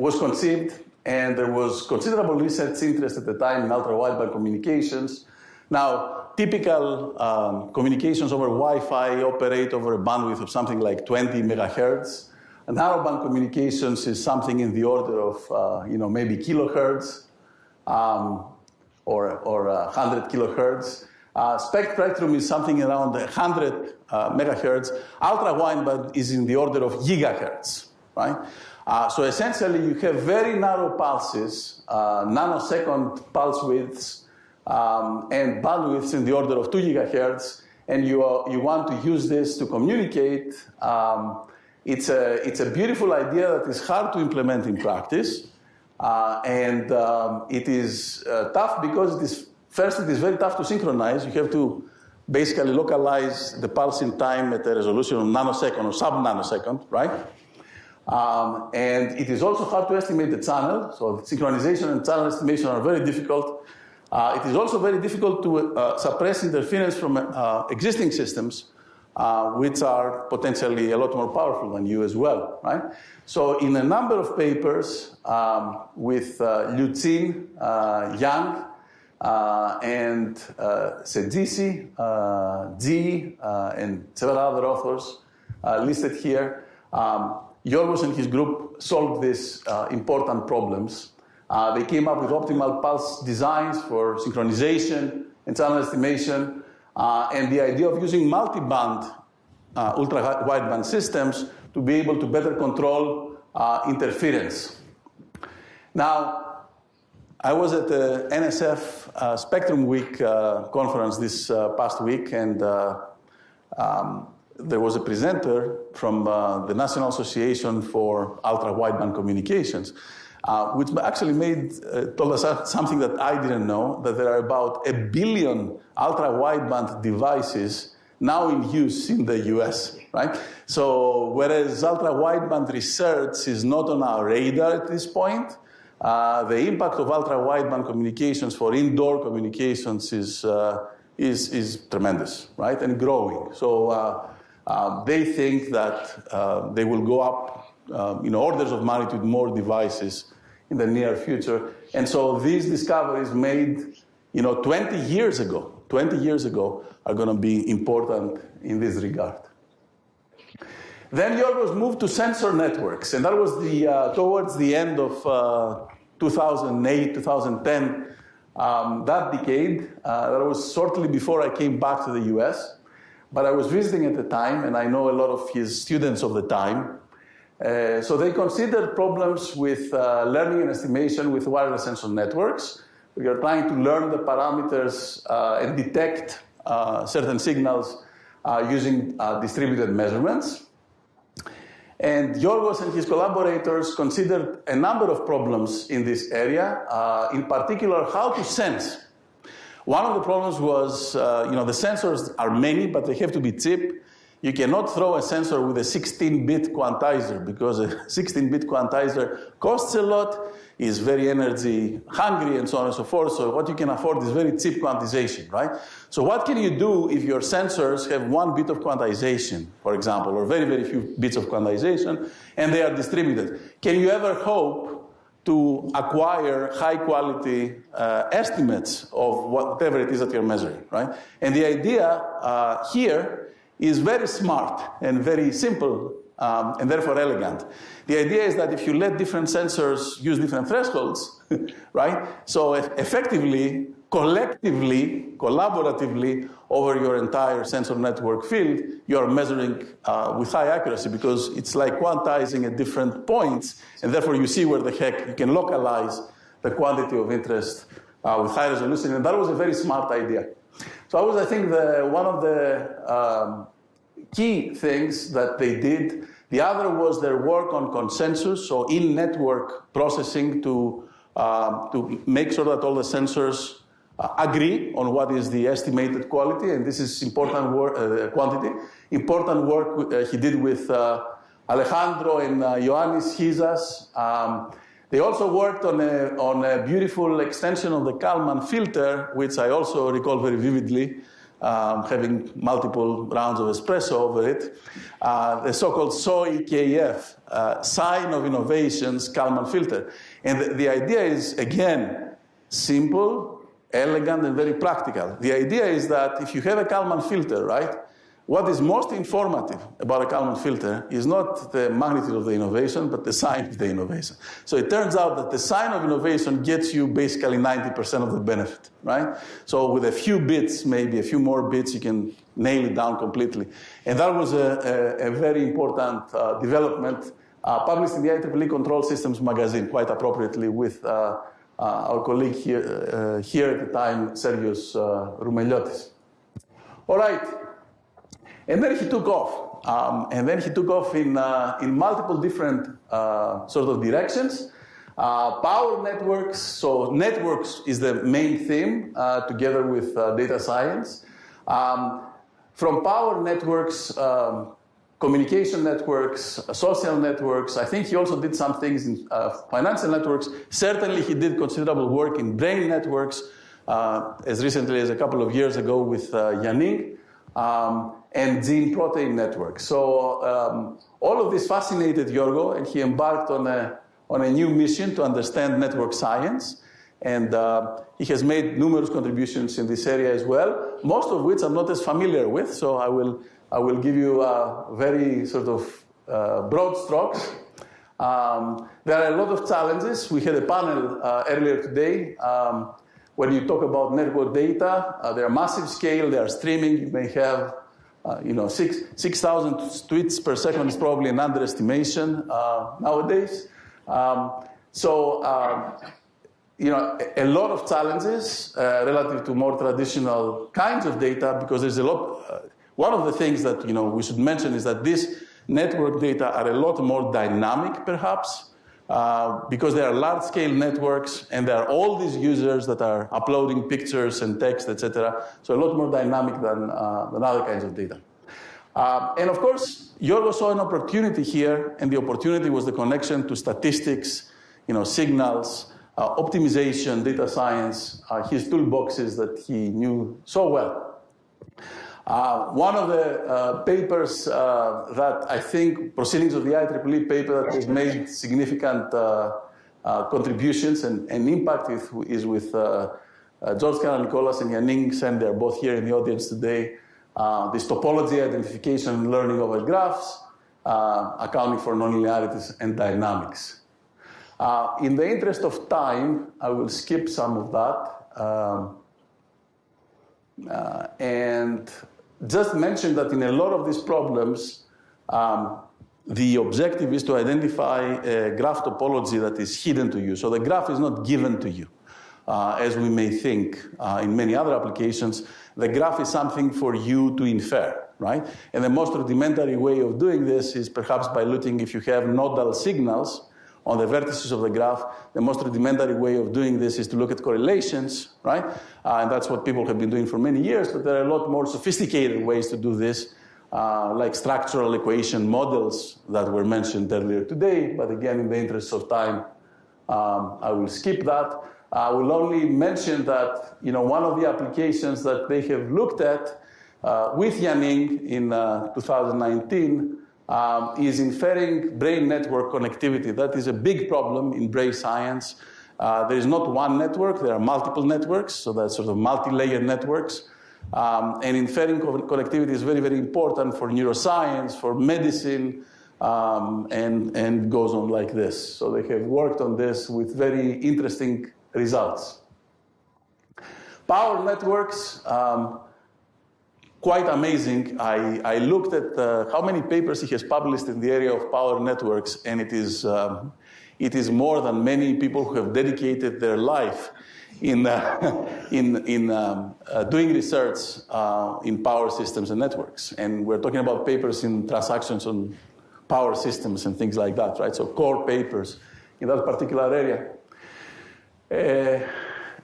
was conceived, and there was considerable research interest at the time in ultra-wideband communications. Now, typical communications over Wi-Fi operate over a bandwidth of something like 20 megahertz. And narrowband communications is something in the order of, maybe kilohertz or 100 kilohertz. Spectrum is something around 100 megahertz. Ultra-wideband is in the order of gigahertz, right? So essentially, you have very narrow pulses, nanosecond pulse widths, and bandwidths in the order of 2 gigahertz, and you want to use this to communicate. It's a beautiful idea that is hard to implement in practice, and it is tough because it is very tough to synchronize. You have to basically localize the pulse in time at a resolution of nanosecond or sub-nanosecond, right? And it is also hard to estimate the channel, so synchronization and channel estimation are very difficult. It is also very difficult to suppress interference from existing systems which are potentially a lot more powerful than you as well, right? So in a number of papers with Liu Xin, Yang, and Sejisi, Ji, and several other authors listed here, Yorgos and his group solved these important problems. They came up with optimal pulse designs for synchronization and channel estimation, and the idea of using multi-band ultra-wideband systems to be able to better control interference. Now, I was at the NSF Spectrum Week conference this past week, and there was a presenter from the National Association for Ultra-Wideband Communications, which actually told us something that I didn't know, that there are about 1 billion ultra-wideband devices now in use in the US, right? So whereas ultra-wideband research is not on our radar at this point, the impact of ultra-wideband communications for indoor communications is tremendous, right, and growing. So they think that they will go up, orders of magnitude more devices in the near future. And so these discoveries made, 20 years ago, are going to be important in this regard. Then Yorgos moved to sensor networks, and that was towards the end of 2008, 2010, that decade. That was shortly before I came back to the US, but I was visiting at the time, and I know a lot of his students of the time. So they considered problems with learning and estimation with wireless sensor networks. We are trying to learn the parameters and detect certain signals using distributed measurements. And Yorgos and his collaborators considered a number of problems in this area, in particular how to sense. One of the problems was, the sensors are many, but they have to be cheap. You cannot throw a sensor with a 16-bit quantizer because a 16-bit quantizer costs a lot, is very energy hungry, and so on and so forth. So what you can afford is very cheap quantization, right? So what can you do if your sensors have 1 bit of quantization, for example, or very, very few bits of quantization, and they are distributed? Can you ever hope to acquire high-quality estimates of whatever it is that you're measuring, right? And the idea here is very smart and very simple and therefore elegant. The idea is that if you let different sensors use different thresholds, right? So effectively, collectively, collaboratively, over your entire sensor network field, you are measuring with high accuracy because it's like quantizing at different points, and therefore you see where the heck you can localize the quantity of interest with high resolution, and that was a very smart idea. So that was, I think, one of the key things that they did. The other was their work on consensus, so in-network processing to make sure that all the sensors agree on what is the estimated quality, and this is important work, quantity. Important work he did with Alejandro and Ioannis Chizas. They also worked on a beautiful extension of the Kalman filter, which I also recall very vividly, having multiple rounds of espresso over it, the so-called SOI-KF, Sign of Innovations Kalman filter. And the idea is, again, simple, elegant, and very practical. The idea is that if you have a Kalman filter, right, what is most informative about a Kalman filter is not the magnitude of the innovation, but the sign of the innovation. So it turns out that the sign of innovation gets you basically 90% of the benefit, right? So with a few bits, maybe a few more bits, you can nail it down completely. And that was a very important development published in the IEEE Control Systems magazine, quite appropriately, with our colleague here at the time, Sergios Roumeliotis. All right. And then he took off. In multiple different sort of directions. Power networks, so networks is the main theme, together with data science. From power networks, communication networks, social networks, I think he also did some things in financial networks. Certainly he did considerable work in brain networks, as recently as a couple of years ago with Yanning. and gene-protein networks. So all of this fascinated Yorgo, and he embarked on a new mission to understand network science. And he has made numerous contributions in this area as well, most of which I'm not as familiar with. So I will give you very sort of broad strokes. There are a lot of challenges. We had a panel earlier today. When you talk about network data, they are massive scale. They are streaming. You may have 6,000 tweets per second is probably an underestimation nowadays. A lot of challenges relative to more traditional kinds of data, because there's a lot. One of the things that we should mention is that these network data are a lot more dynamic, perhaps, because they are large-scale networks, and there are all these users that are uploading pictures and text, etc. So a lot more dynamic than other kinds of data. And of course, Yorgo saw an opportunity here, and the opportunity was the connection to statistics, signals, optimization, data science, his toolboxes that he knew so well. One of the papers that I think, Proceedings of the IEEE paper that has made significant contributions and impact is with George Karanicolas and Yanning Sen. They're both here in the audience today. This topology, identification, and learning over graphs, accounting for nonlinearities and dynamics. In the interest of time, I will skip some of that and just mention that in a lot of these problems, the objective is to identify a graph topology that is hidden to you. So the graph is not given to you, as we may think in many other applications. The graph is something for you to infer, right? And the most rudimentary way of doing this is perhaps by looking if you have nodal signals on the vertices of the graph. The most rudimentary way of doing this is to look at correlations, right? And that's what people have been doing for many years, but there are a lot more sophisticated ways to do this, like structural equation models that were mentioned earlier today. But again, in the interest of time, I will skip that. I will only mention that one of the applications that they have looked at with Yanning in 2019 is inferring brain network connectivity. That is a big problem in brain science. There is not one network, there are multiple networks, so that's sort of multi-layer networks. And inferring connectivity is very, very important for neuroscience, for medicine, and goes on like this. So they have worked on this with very interesting results. Power networks, quite amazing. I looked at how many papers he has published in the area of power networks, and it is more than many people who have dedicated their life in doing research in power systems and networks. And we're talking about papers in transactions on power systems and things like that, right? So core papers in that particular area.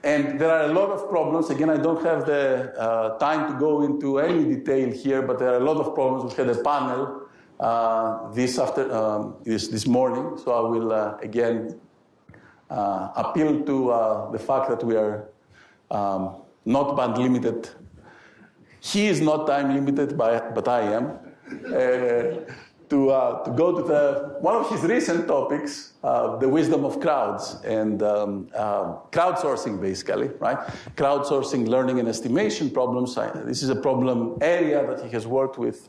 And there are a lot of problems. Again, I don't have the time to go into any detail here, but there are a lot of problems. We had a panel this morning, so I will again appeal to the fact that we are not band limited. He is not time limited, but I am. To go to one of his recent topics, the wisdom of crowds and crowdsourcing, basically, right? Crowdsourcing learning and estimation problems. This is a problem area that he has worked with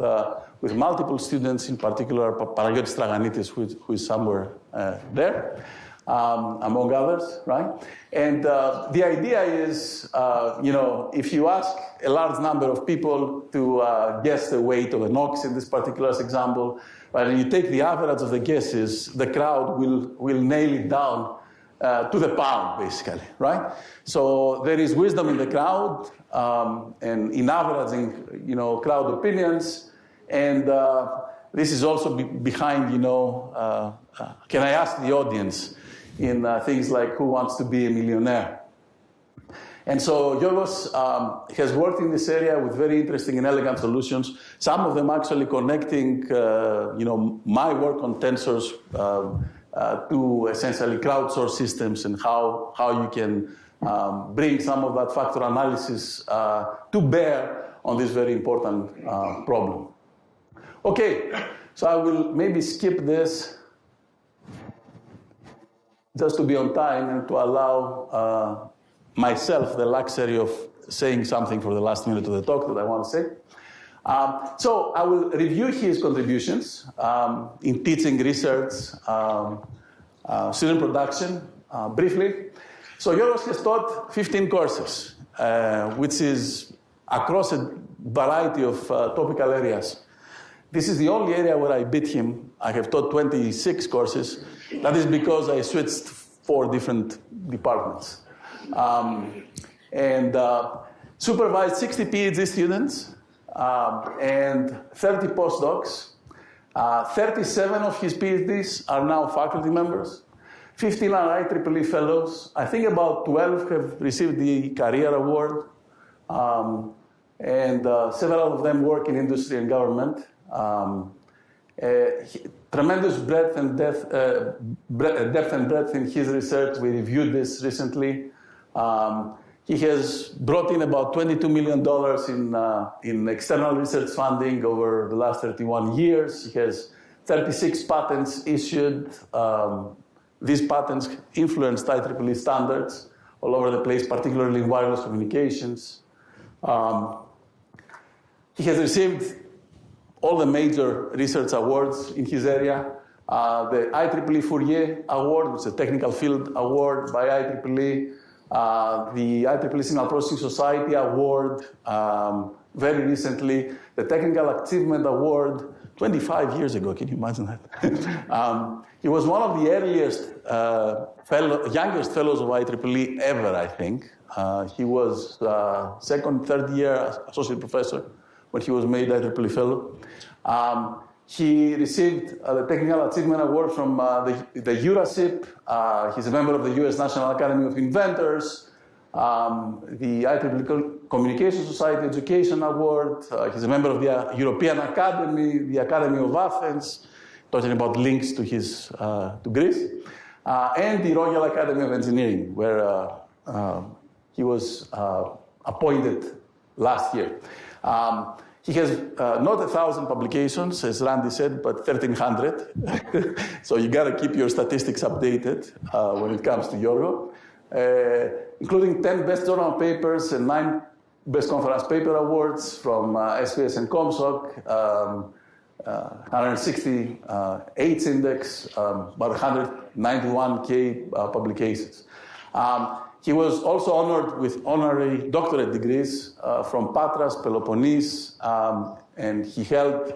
multiple students, in particular Panagiotis Draganitis, who is somewhere there, among others, right? And the idea is, if you ask a large number of people to guess the weight of an ox in this particular example, right, and you take the average of the guesses, the crowd will nail it down to the pound, basically, right? So there is wisdom in the crowd and in averaging, crowd opinions, and this is also behind, can I ask the audience in things like Who Wants to Be a Millionaire? And so Yorgos has worked in this area with very interesting and elegant solutions, some of them actually connecting, my work on tensors to essentially crowdsource systems and how you can bring some of that factor analysis to bear on this very important problem. Okay, so I will maybe skip this just to be on time and to allow myself the luxury of saying something for the last minute of the talk that I want to say. So I will review his contributions in teaching, research, student production, briefly. So Yorgos has taught 15 courses, which is across a variety of topical areas. This is the only area where I beat him. I have taught 26 courses. That is because I switched 4 different departments. And supervised 60 PhD students and 30 postdocs. 37 of his PhDs are now faculty members. 15 are IEEE fellows. I think about 12 have received the Career Award. And several of them work in industry and government. Tremendous depth and breadth in his research. We reviewed this recently. He has brought in about $22 million in external research funding over the last 31 years. He has 36 patents issued. These patents influenced IEEE standards all over the place, particularly in wireless communications. He has received all the major research awards in his area. The IEEE Fourier Award, which is a technical field award by IEEE. The IEEE Signal Processing Society Award, very recently. The Technical Achievement Award, 25 years ago, can you imagine that? He was one of the earliest, youngest fellows of IEEE ever, I think. He was second, third year associate professor when he was made IEEE fellow. He received the Technical Achievement Award from the EuroSIP. He's a member of the US National Academy of Inventors, the IEEE Communication Society Education Award. He's a member of the European Academy, the Academy of Athens, talking about links to his to Greece, and the Royal Academy of Engineering, where he was appointed last year. He has not 1,000 publications, as Randy said, but 1,300. So you got to keep your statistics updated when it comes to Yorgo, including 10 Best Journal papers and 9 Best Conference Paper Awards from SPS and ComSoc, 160 AIDS Index, about 191K publications. He was also honored with honorary doctorate degrees from Patras, Peloponnese, and he held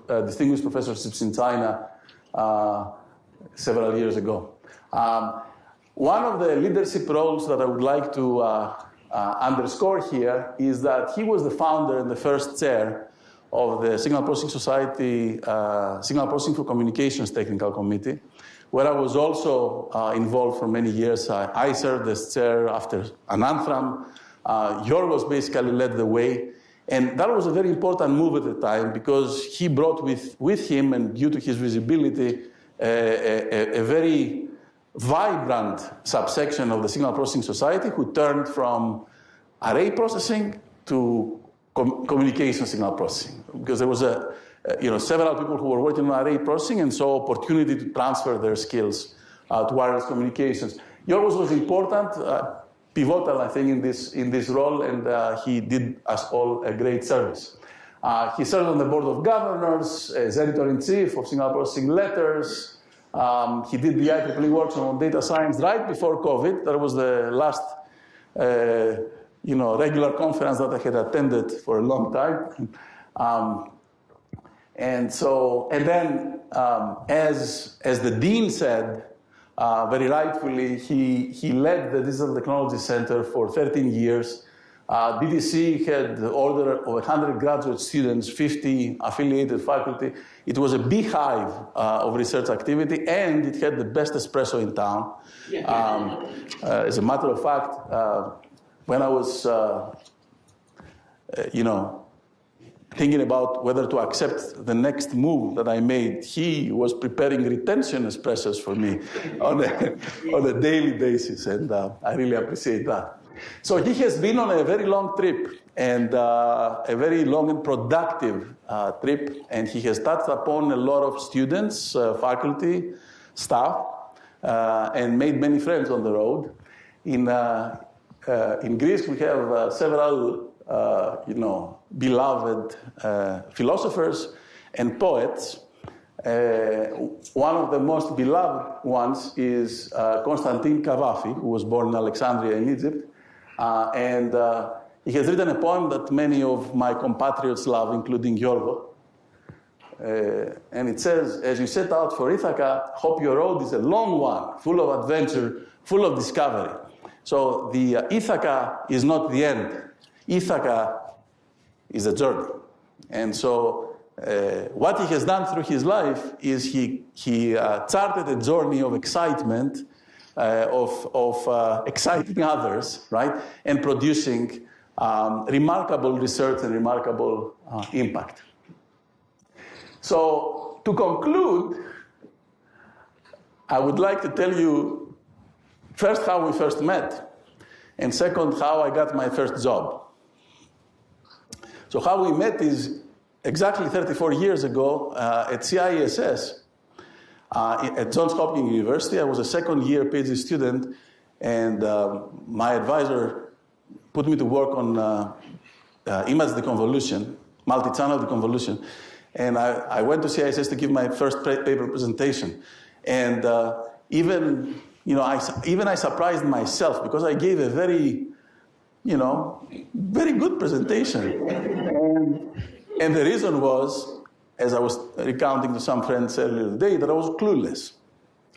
distinguished professorships in China several years ago. One of the leadership roles that I would like to underscore here is that he was the founder and the first chair of the Signal Processing Society Signal Processing for Communications Technical Committee, where I was also involved for many years. I served as chair after an Anthem. Yorgos basically led the way. And that was a very important move at the time because he brought with him, and due to his visibility, a very vibrant subsection of the Signal Processing Society who turned from array processing to communication signal processing. Because there was several people who were working on array processing and saw opportunity to transfer their skills to wireless communications. Yorgos was important, pivotal, I think, in this role, and he did us all a great service. He served on the board of governors as editor-in-chief of Signal Processing Letters. He did the IEEE workshop on data science right before COVID. That was the last regular conference that I had attended for a long time. And then, as the dean said, very rightfully, he led the Digital Technology Center for 13 years. DTC had the order of 100 graduate students, 50 affiliated faculty. It was a beehive of research activity, and it had the best espresso in town. As a matter of fact, when I was, thinking about whether to accept the next move that I made, he was preparing retention espressos for me on a daily basis, and I really appreciate that. So he has been on a very long trip, and a very long and productive trip, and he has touched upon a lot of students, faculty, staff, and made many friends on the road. In Greece, we have several, beloved philosophers and poets. One of the most beloved ones is Constantine Cavafy, who was born in Alexandria in Egypt. And he has written a poem that many of my compatriots love, including Yorgo. And it says, as you set out for Ithaca, hope your road is a long one, full of adventure, full of discovery. So the Ithaca is not the end. Ithaca is a journey. And so what he has done through his life is he charted a journey of excitement, of exciting others, right? And producing remarkable research and remarkable impact. So to conclude, I would like to tell you first how we first met, and second, how I got my first job. So how we met is exactly 34 years ago at CISS at Johns Hopkins University. I was a second-year PhD student, and my advisor put me to work on image deconvolution, multi-channel deconvolution. And I went to CISS to give my first paper presentation. And even I surprised myself because I gave a very good presentation. And the reason was, as I was recounting to some friends earlier today, that I was clueless.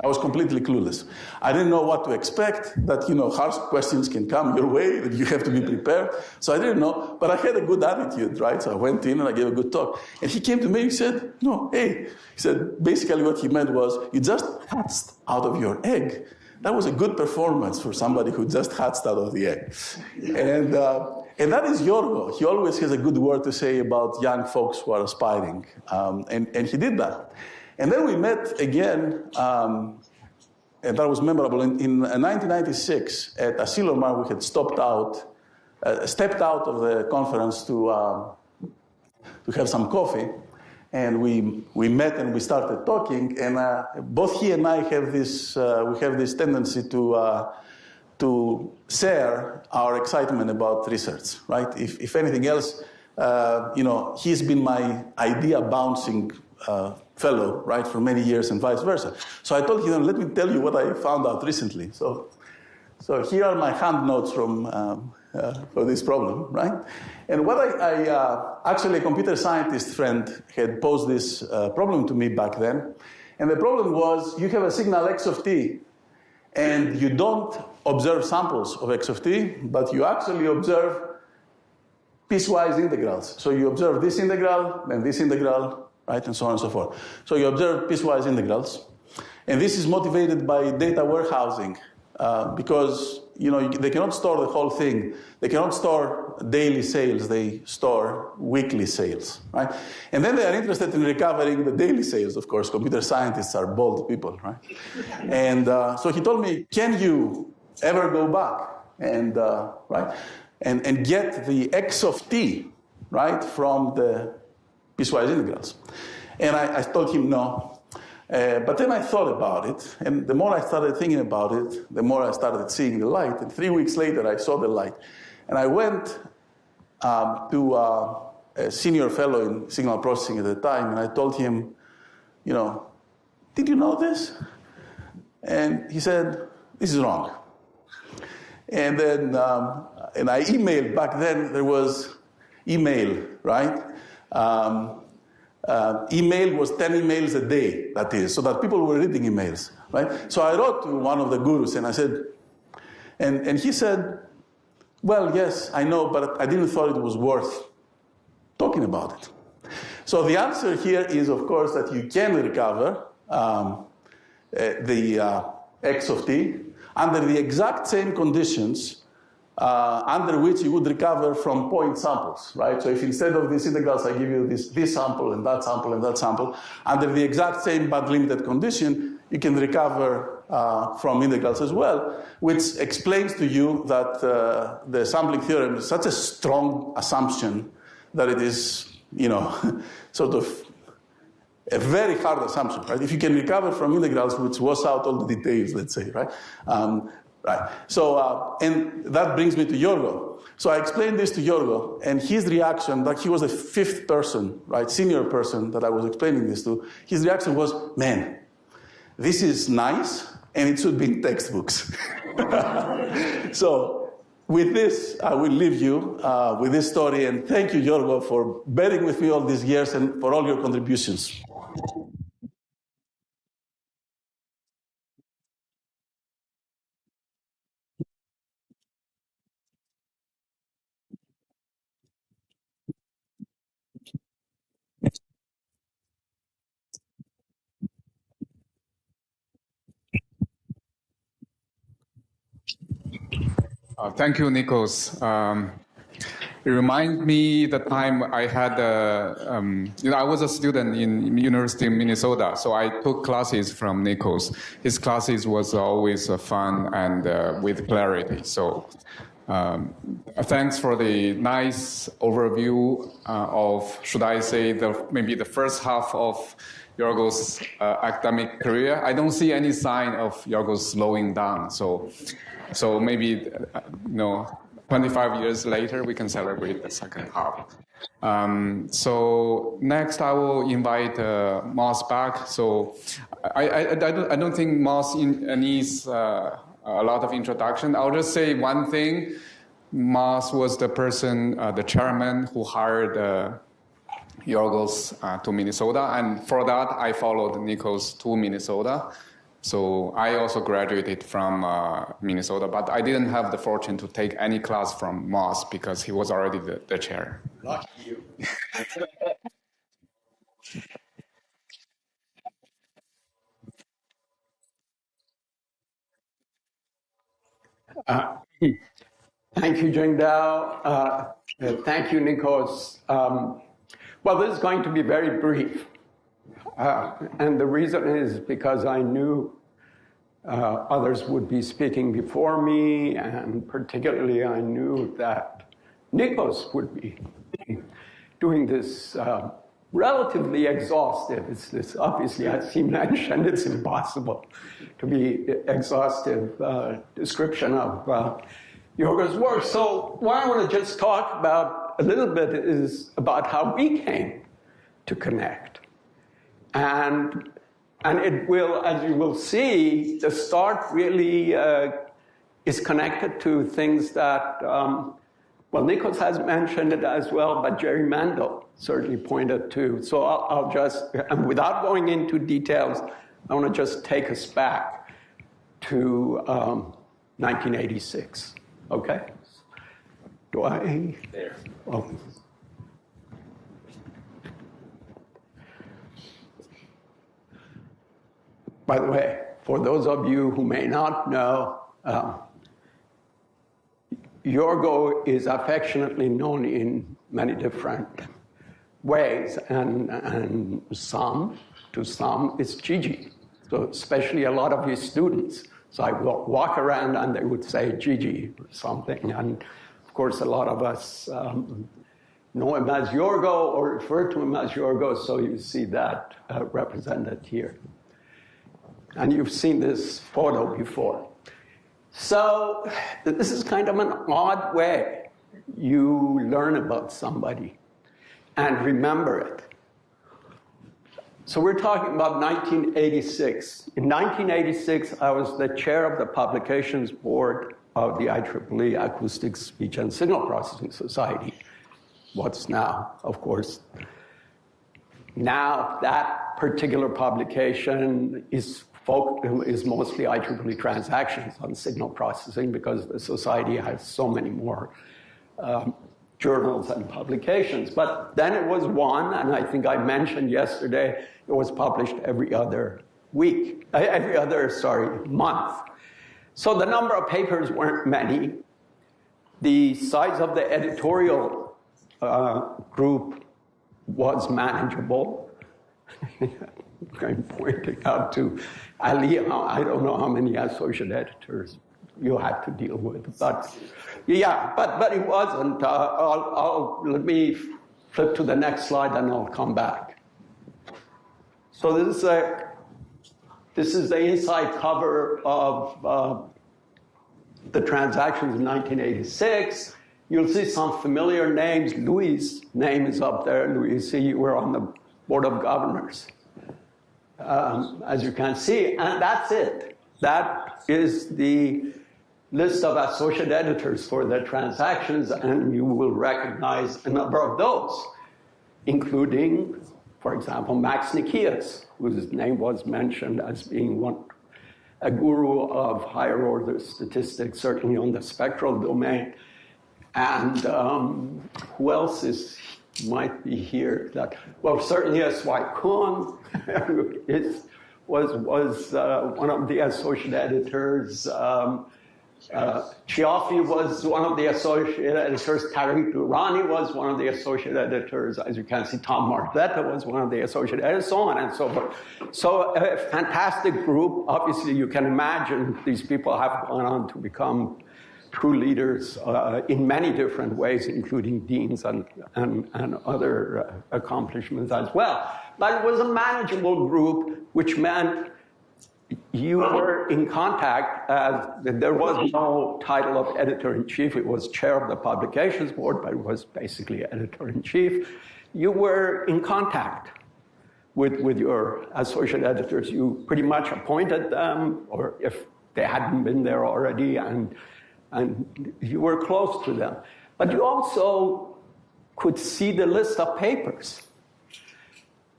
I was completely clueless. I didn't know what to expect, that, harsh questions can come your way, that you have to be prepared. So I didn't know, but I had a good attitude, right? So I went in and I gave a good talk. And he came to me and he said, he said, basically what he meant was, you just hatched out of your egg. That was a good performance for somebody who just hatched out of the egg. And that is Yorgo. He always has a good word to say about young folks who are aspiring. And he did that. And then we met again, and that was memorable. In 1996, at Asilomar, we had stepped out of the conference to have some coffee. And we met and we started talking. And both he and I have this tendency to share our excitement about research, right? If anything else, he's been my idea bouncing fellow, right, for many years and vice versa. So I told him, let me tell you what I found out recently. So here are my hand notes for this problem, right? And what actually a computer scientist friend had posed this problem to me back then. And the problem was, you have a signal x of t, and you don't observe samples of x of t, but you actually observe piecewise integrals. So you observe this integral, then this integral, right, and so on and so forth. So you observe piecewise integrals. And this is motivated by data warehousing because they cannot store the whole thing. They cannot store daily sales. They store weekly sales, right? And then they are interested in recovering the daily sales, of course. Computer scientists are bold people, right? And so he told me, can you ever go back and get the x of t, right, from the piecewise integrals? And I told him no. But then I thought about it, and the more I started thinking about it, the more I started seeing the light. And 3 weeks later, I saw the light. And I went to a senior fellow in signal processing at the time, and I told him, did you know this? And he said, this is wrong. And then, and I emailed, back then there was email, right? Email was 10 emails a day, that is, so that people were reading emails, right? So I wrote to one of the gurus and I said, and he said, well, yes, I know, but I didn't thought it was worth talking about it. So the answer here is, of course, that you can recover the x of t under the exact same conditions under which you would recover from point samples, right? So if instead of these integrals I give you this sample and that sample and that sample, under the exact same band limited condition, you can recover from integrals as well, which explains to you that the sampling theorem is such a strong assumption that it is, sort of a very hard assumption, right? If you can recover from integrals, which wash out all the details, let's say, right? Right. So, and that brings me to Yorgo. So I explained this to Yorgo, and his reaction, like he was the fifth person, right, senior person that I was explaining this to, his reaction was, man, this is nice, and it should be in textbooks. So with this, I will leave you with this story, and thank you, Yorgo, for bearing with me all these years and for all your contributions. Thank you, Nikos. It reminds me the time I had, I was a student in University of Minnesota, so I took classes from Nikos. His classes was always fun and with clarity. So thanks for the nice overview of, should I say, maybe the first half of Yorgo's academic career. I don't see any sign of Yorgo slowing down. So maybe, 25 years later, we can celebrate the second half. So next, I will invite Moss back. So I don't think Moss needs a lot of introduction. I'll just say one thing. Moss was the person, the chairman who hired Yorgos to Minnesota. And for that, I followed Nikos to Minnesota. So I also graduated from Minnesota, but I didn't have the fortune to take any class from Moss because he was already the chair. Lucky you. Thank you, Jingdao. Thank you, Nikos. Well, this is going to be very brief. And the reason is because I knew others would be speaking before me, and particularly I knew that Nikos would be doing this relatively exhaustive. It's this, obviously, as he mentioned, it's impossible to be exhaustive description of Yorgo's work. So what I want to just talk about a little bit is about how we came to connect. And it will, as you will see, the start really is connected to things that, Nikos has mentioned it as well, but Jerry Mandel certainly pointed to. So I'll just, and without going into details, I want to just take us back to 1986, okay? Do I? There. Oh. By the way, for those of you who may not know, Yorgo is affectionately known in many different ways, and to some, it's Gigi. So especially a lot of his students. So I will walk around and they would say Gigi or something. And of course, a lot of us know him as Yorgo or refer to him as Yorgo, so you see that represented here. And you've seen this photo before. So this is kind of an odd way you learn about somebody and remember it. So we're talking about 1986. In 1986, I was the chair of the publications board of the IEEE Acoustic Speech and Signal Processing Society. What's now, of course. Now that particular publication is mostly IEEE transactions on signal processing because the society has so many more journals and publications. But then it was one, and I think I mentioned yesterday, it was published every other month. So the number of papers weren't many. The size of the editorial group was manageable. I'm pointing out to Ali, I don't know how many associate editors you had to deal with, but yeah, but it wasn't. Let me flip to the next slide and I'll come back. So this is the inside cover of the transactions in 1986. You'll see some familiar names. Louis' name is up there. Louis, see, you were on the Board of Governors, as you can see, and that's it. That is the list of associate editors for the transactions, and you will recognize a number of those, including, for example, Max Nikias, whose name was mentioned as being a guru of higher order statistics, certainly on the spectral domain. And who else might be here? Well, certainly S.Y. Kuhn was one of the associate editors. Chiaffi was one of the associate editors. Tariq Durrani was one of the associate editors. As you can see, Tom Marzetta was one of the associate editors, so on and so forth. So a fantastic group. Obviously, you can imagine these people have gone on to become true leaders in many different ways, including deans and other accomplishments as well. But it was a manageable group, which meant you were in contact. There was no title of editor-in-chief. It was chair of the publications board, but it was basically editor-in-chief. You were in contact with your associate editors. You pretty much appointed them, or if they hadn't been there already, and you were close to them. But you also could see the list of papers.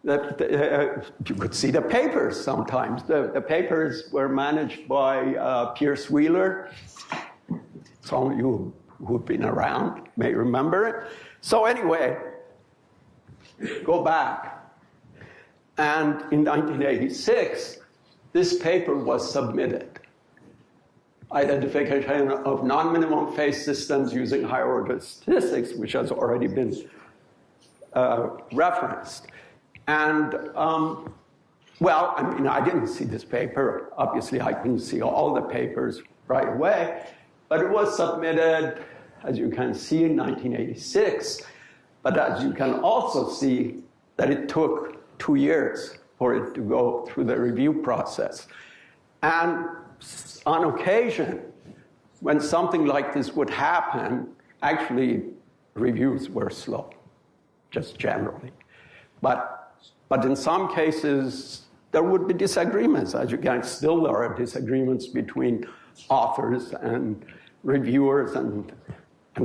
You could see the papers sometimes. The papers were managed by Pierce Wheeler. Some of you who've been around may remember it. So anyway, go back. And in 1986, this paper was submitted. Identification of non-minimum phase systems using higher order statistics, which has already been referenced. And, well, I mean, I didn't see this paper. Obviously, I couldn't see all the papers right away. But it was submitted, as you can see, in 1986. But as you can also see, that it took 2 years for it to go through the review process. And on occasion, when something like this would happen, actually, reviews were slow, just generally. But in some cases, there would be disagreements. As you can, still there are disagreements between authors and reviewers and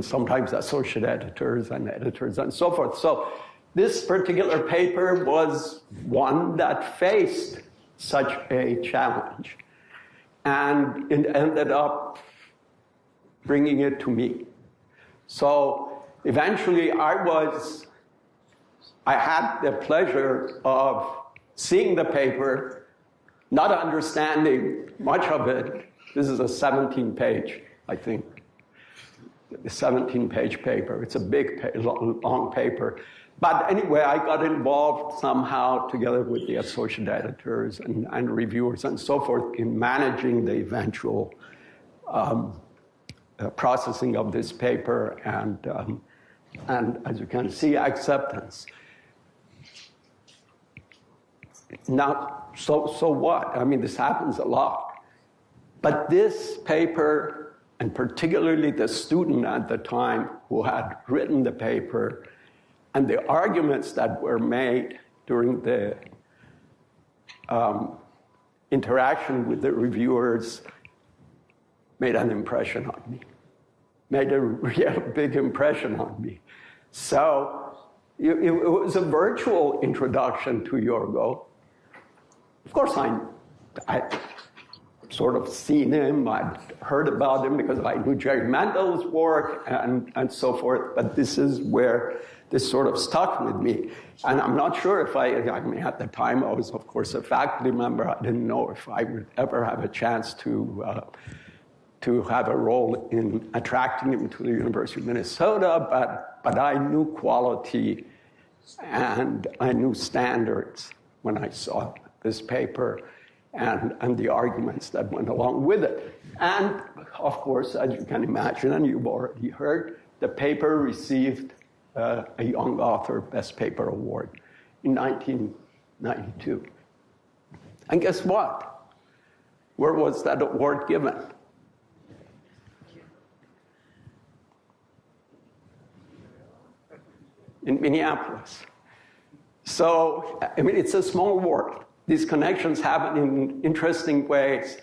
sometimes associate editors and so forth. So this particular paper was one that faced such a challenge. And it ended up bringing it to me. So eventually I had the pleasure of seeing the paper, not understanding much of it. This is a 17-page, I think, a 17-page paper. It's a big, long paper. But anyway, I got involved somehow together with the associate editors and reviewers and so forth in managing the eventual processing of this paper and as you can see, acceptance. Now, so what? I mean, this happens a lot. But this paper, and particularly the student at the time who had written the paper, and the arguments that were made during the interaction with the reviewers made an impression on me, made a real big impression on me. So it was a virtual introduction to Yorgo. Of course, I sort of seen him, I'd heard about him because I knew Jerry Mandel's work and so forth, but this is where this sort of stuck with me. And I'm not sure if I mean, at the time I was, of course, a faculty member. I didn't know if I would ever have a chance to have a role in attracting him to the University of Minnesota, but I knew quality and I knew standards when I saw this paper and the arguments that went along with it. And of course, as you can imagine, and you've already heard, the paper received a Young Author Best Paper Award in 1992. And guess what? Where was that award given? In Minneapolis. So, I mean, it's a small world. These connections happen in interesting ways.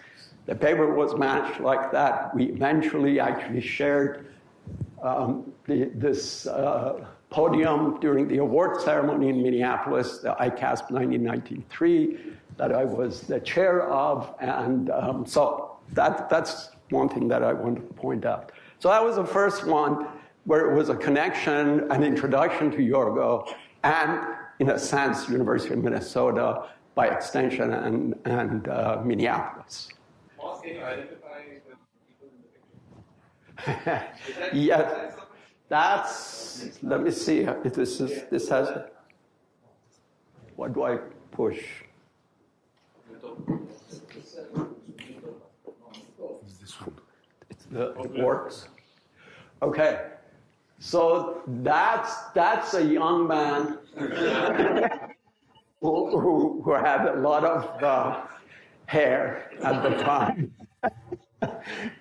The paper was managed like that. We eventually actually shared this podium during the award ceremony in Minneapolis, the ICASP 1993, that I was the chair of. And so that's one thing that I wanted to point out. So that was the first one where it was a connection, an introduction to Yorgo, and in a sense, University of Minnesota, by extension, and Minneapolis. Can you identify the people in the picture? Yes, that's, let me see if this has, what do I push? It works. Okay, so that's a young man who had a lot of hair at the time.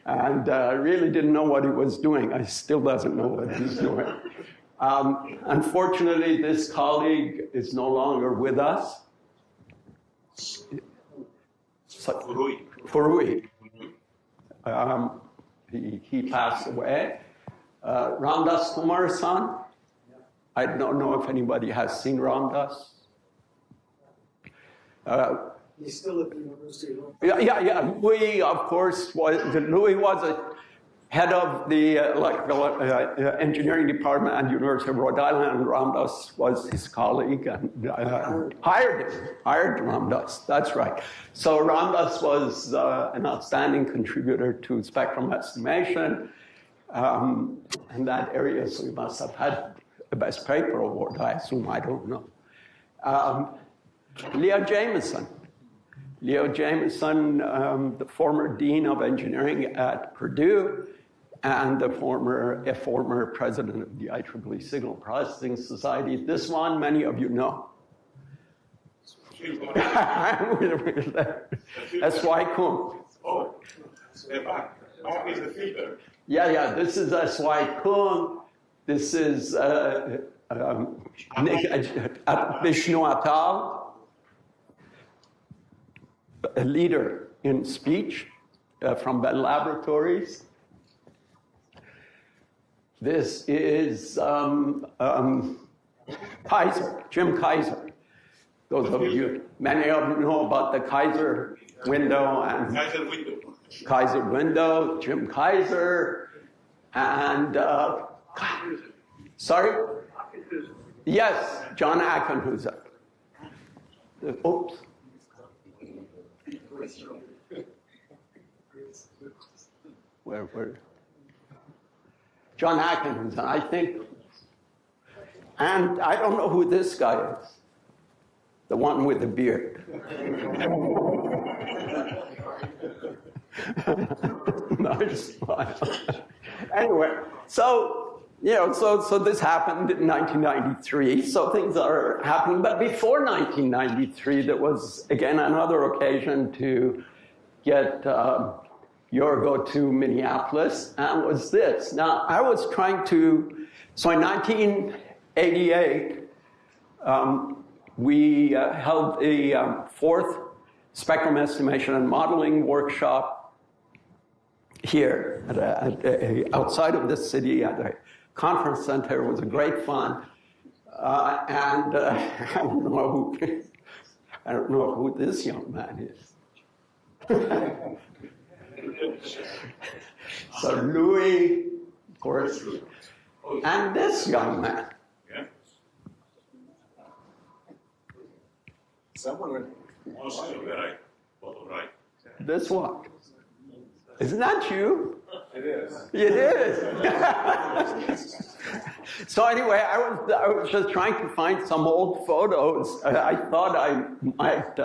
And really didn't know what he was doing. I still doesn't know what he's doing. Unfortunately, this colleague is no longer with us. Furui. He passed away. Ramdas Kumar-san. I don't know if anybody has seen Ramdas. He's still at the University of Yeah. Louis, of course, Louis was a head of the engineering department at the University of Rhode Island, and Ramdas was his colleague and hired Ramdas. That's right. So Ramdas was an outstanding contributor to spectrum estimation in that area. So he must have had a Best Paper Award, I assume. I don't know. Leo Jameson. Leo Jameson, the former dean of engineering at Purdue, and a former president of the IEEE Signal Processing Society. This one, many of you know. SPiNCOM. Oh, is the filter. Yeah, this is SPiNCOM. This is Vishnu Atal, a leader in speech from Bell Laboratories. This is Kaiser, Jim Kaiser. Those of you, many of you know about the Kaiser window and Kaiser window, Jim Kaiser, and sorry? Yes, John Ackenhuser. Oops. Where? John Ackenhuser, I think. And I don't know who this guy is. The one with the beard. Nice smile. Anyway, so this happened in 1993. So things are happening. But before 1993, there was, again, another occasion to get Yorgo to Minneapolis, and was this. Now, I was trying to, so in 1988, we held the fourth spectrum estimation and modeling workshop here outside of the city at a conference center. It was a great fun. And I don't know who this young man is. So Louis, of course, and this young man. Someone This one. Isn't that you? It is. It is. So anyway, I was just trying to find some old photos. I thought I might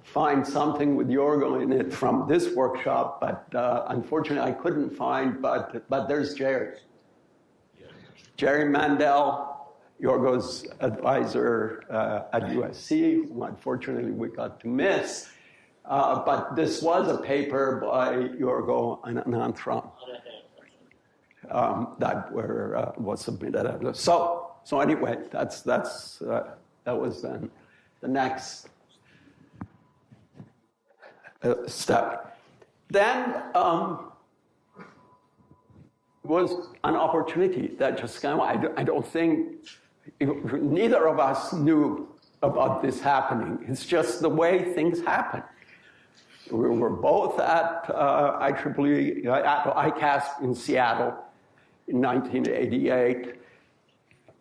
find something with Yorgo in it from this workshop, but unfortunately I couldn't find, but there's Jerry. Jerry Mandel, Yorgo's advisor at USC, who unfortunately we got to miss. But this was a paper by Yorgo and Anantram that was submitted. So anyway, that was then the next step. Then was an opportunity that just came. I don't think neither of us knew about this happening. It's just the way things happen. We were both at IEEE, at ICAST in Seattle in 1988.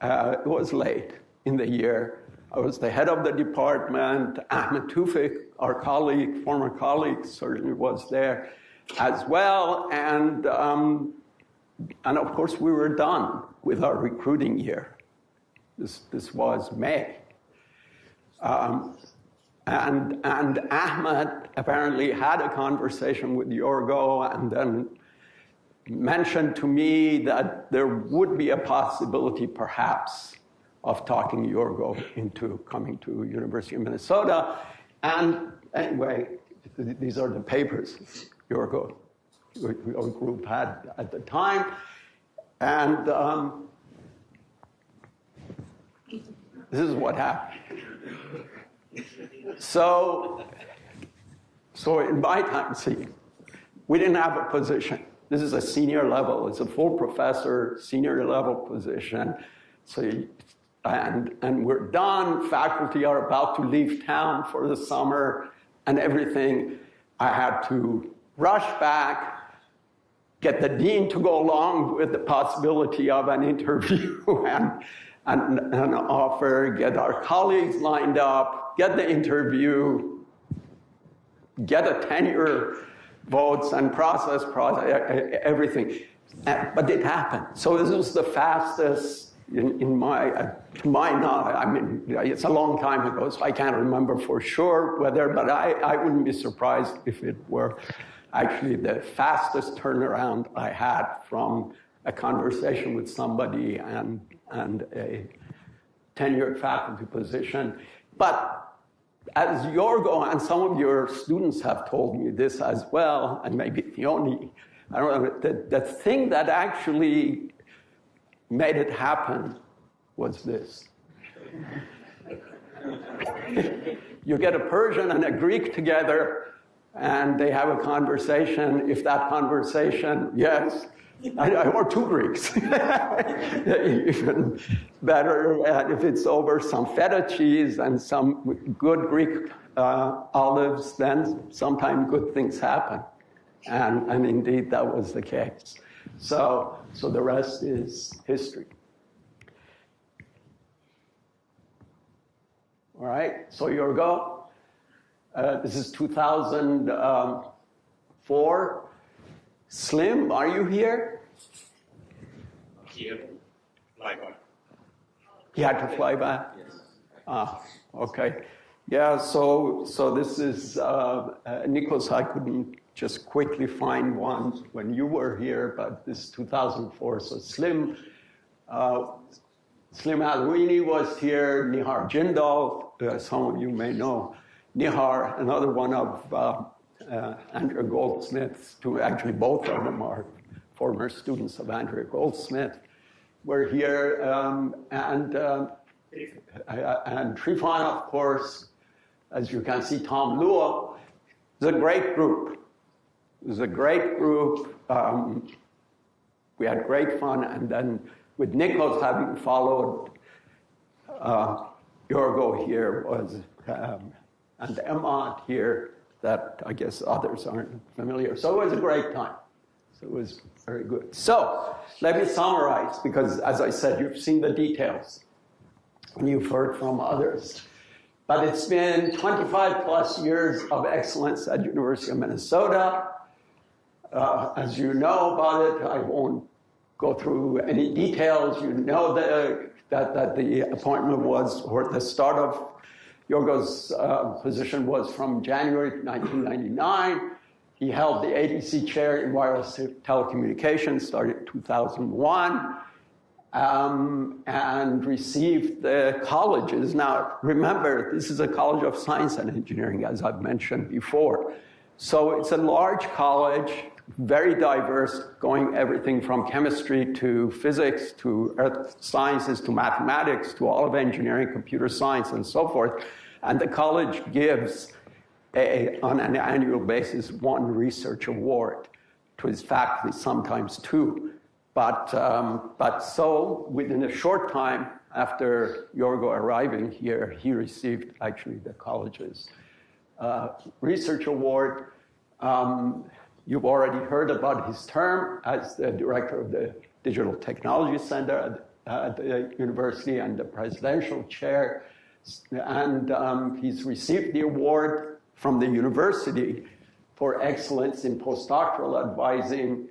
It was late in the year. I was the head of the department. Ahmed Tufik, our colleague, former colleague, certainly was there as well. And of course, we were done with our recruiting year. This was May. And Ahmed apparently had a conversation with Yorgo and then mentioned to me that there would be a possibility, perhaps, of talking Yorgo into coming to University of Minnesota. And anyway, these are the papers Yorgo, our group had at the time. And this is what happened. So in my time, see, we didn't have a position. This is a senior level. It's a full professor, senior level position. So, and we're done. Faculty are about to leave town for the summer and everything. I had to rush back, get the dean to go along with the possibility of an interview and an offer, get our colleagues lined up, get the interview, get a tenure votes and process everything. But it happened. So this was the fastest in my, to my knowledge. I mean, it's a long time ago, so I can't remember for sure whether, but I wouldn't be surprised if it were actually the fastest turnaround I had from a conversation with somebody and a tenured faculty position. But as Yorgo and some of your students have told me this as well, and maybe Theoni, I don't know, the thing that actually made it happen was this. You get a Persian and a Greek together, and they have a conversation. If that conversation, yes, or two Greeks, even better. And if it's over some feta cheese and some good Greek olives, then sometimes good things happen. And indeed, that was the case. So the rest is history. All right, so Yorgo. This is 2004. Slim, are you here? Here. Fly back. He had to fly back? Yes. Okay. Yeah, so this is, Nikos, I couldn't just quickly find one when you were here, but this is 2004. So Slim Alouini was here, Nihar Jindal, some of you may know. Nihar, another one of Andrea Goldsmith's, actually both of them are former students of Andrea Goldsmith, were here, and Trifon, of course, as you can see, Tom Luo. It was a great group. It was a great group. We had great fun, and then with Nikos having followed Yorgo here was, and Emad here, that I guess others aren't familiar. So it was a great time. So it was very good. So let me summarize, because as I said, you've seen the details and you've heard from others. But it's been 25 plus years of excellence at University of Minnesota. As you know about it, I won't go through any details. You know that the appointment was, or the start of Yorgo's position was from January 1999. He held the ADC chair in wireless telecommunications, started in 2001, and received the colleges. Now, remember, this is a college of science and engineering, as I've mentioned before. So it's a large college, very diverse, going everything from chemistry to physics to earth sciences to mathematics to all of engineering, computer science, and so forth. And the college gives, on an annual basis, one research award to its faculty, sometimes two. But so within a short time after Yorgo arriving here, he received actually the college's research award. You've already heard about his term as the director of the Digital Technology Center at the university and the presidential chair. And he's received the award from the university for excellence in postdoctoral advising.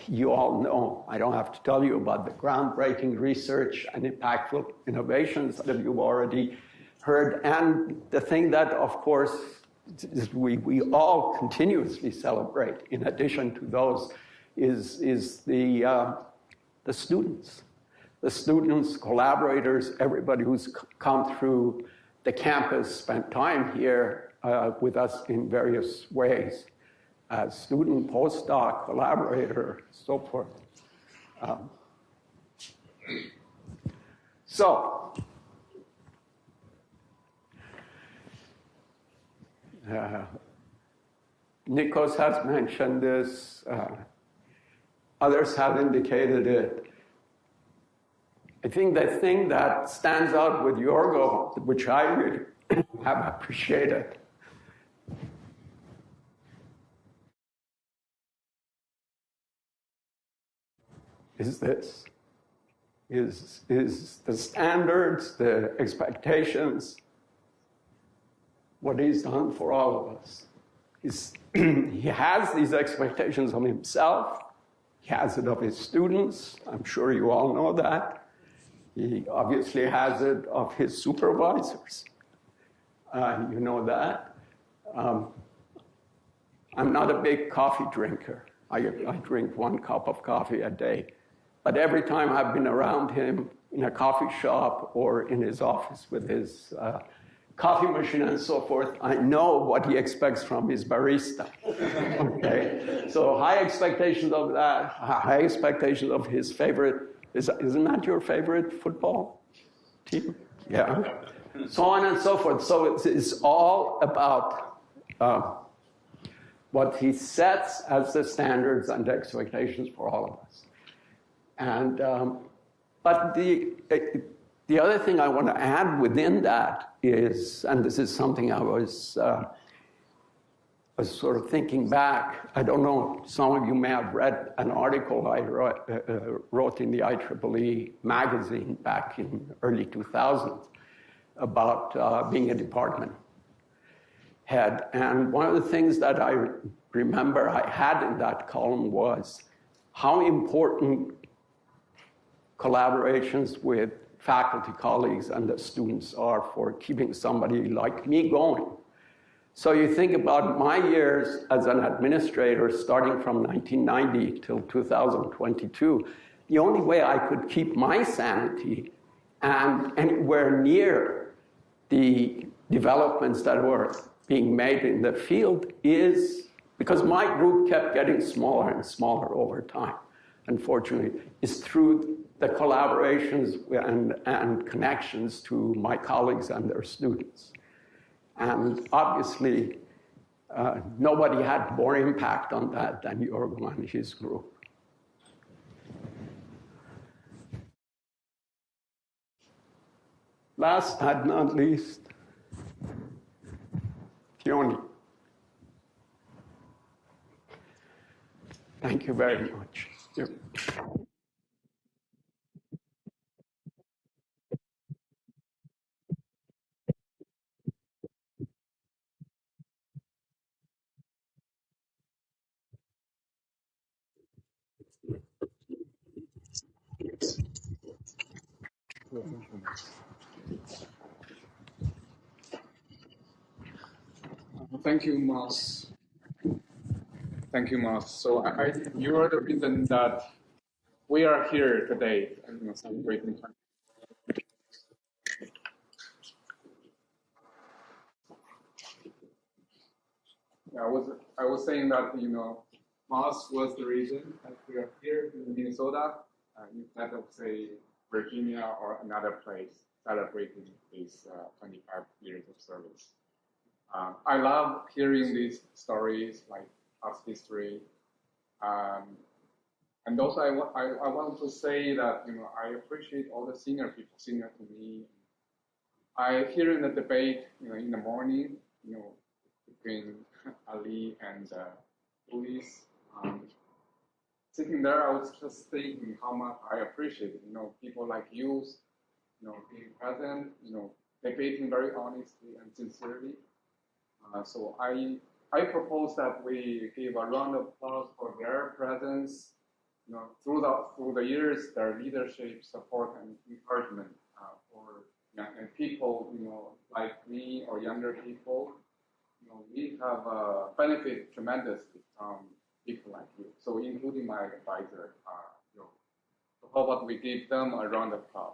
You all know, I don't have to tell you about the groundbreaking research and impactful innovations that you've already heard. And the thing that, of course, we all continuously celebrate, in addition to those, is the students. The students, collaborators, everybody who's come through the campus, spent time here with us in various ways, as student, postdoc, collaborator, so forth. Nikos has mentioned this, others have indicated it. I think the thing that stands out with Yorgo, which I really have appreciated, is this, is the standards, the expectations, what he's done for all of us. He has these expectations of himself. He has it of his students. I'm sure you all know that. He obviously has it of his supervisors. You know that. I'm not a big coffee drinker. I drink 1 cup of coffee a day. But every time I've been around him in a coffee shop or in his office with his coffee machine and so forth, I know what he expects from his barista. Okay? So high expectations of that, high expectations of his favorite. Isn't that your favorite football team? Yeah. So on and so forth. So it's all about what he sets as the standards and expectations for all of us. And but the other thing I want to add within that is, and this is something I was sort of thinking back. I don't know, some of you may have read an article I wrote in the IEEE magazine back in early 2000 about being a department head. And one of the things that I remember I had in that column was how important collaborations with faculty colleagues and the students are for keeping somebody like me going. So you think about my years as an administrator starting from 1990 till 2022, the only way I could keep my sanity and anywhere near the developments that were being made in the field is because my group kept getting smaller and smaller over time, unfortunately, is through the collaborations and connections to my colleagues and their students. And obviously, nobody had more impact on that than Yorgo and his group. Last but not least, Keone. Thank you very much. Yep. Thank you, Moss. Thank you, Moss. So you are the reason that we are here today, celebrating. Yeah, I was saying that Moss was the reason that we are here in Minnesota, instead of say Virginia or another place celebrating these 25 years of service. I love hearing these stories like past history. And also, I want to say that I appreciate all the senior people, senior to me. I hear in the debate, in the morning, between Ali and Luis. Sitting there, I was just thinking how much I appreciate it. People like you, being present, debating very honestly and sincerely. So I propose that we give a round of applause for their presence, through the years, their leadership, support, and encouragement for and people, like me or younger people. We have benefited tremendously from people like you. So, including my advisor, so how about we give them a round of applause?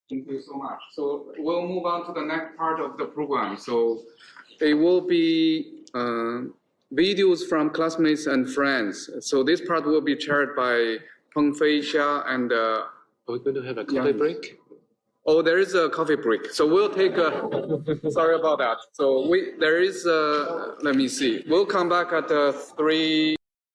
Thank you so much. So we'll move on to the next part of the program. So it will be videos from classmates and friends. So this part will be chaired by Peng Fei Xia and. Are we going to have a coffee break? Oh, there is a coffee break. So we'll take a. Sorry about that. So there is. Let me see. We'll come back at 3.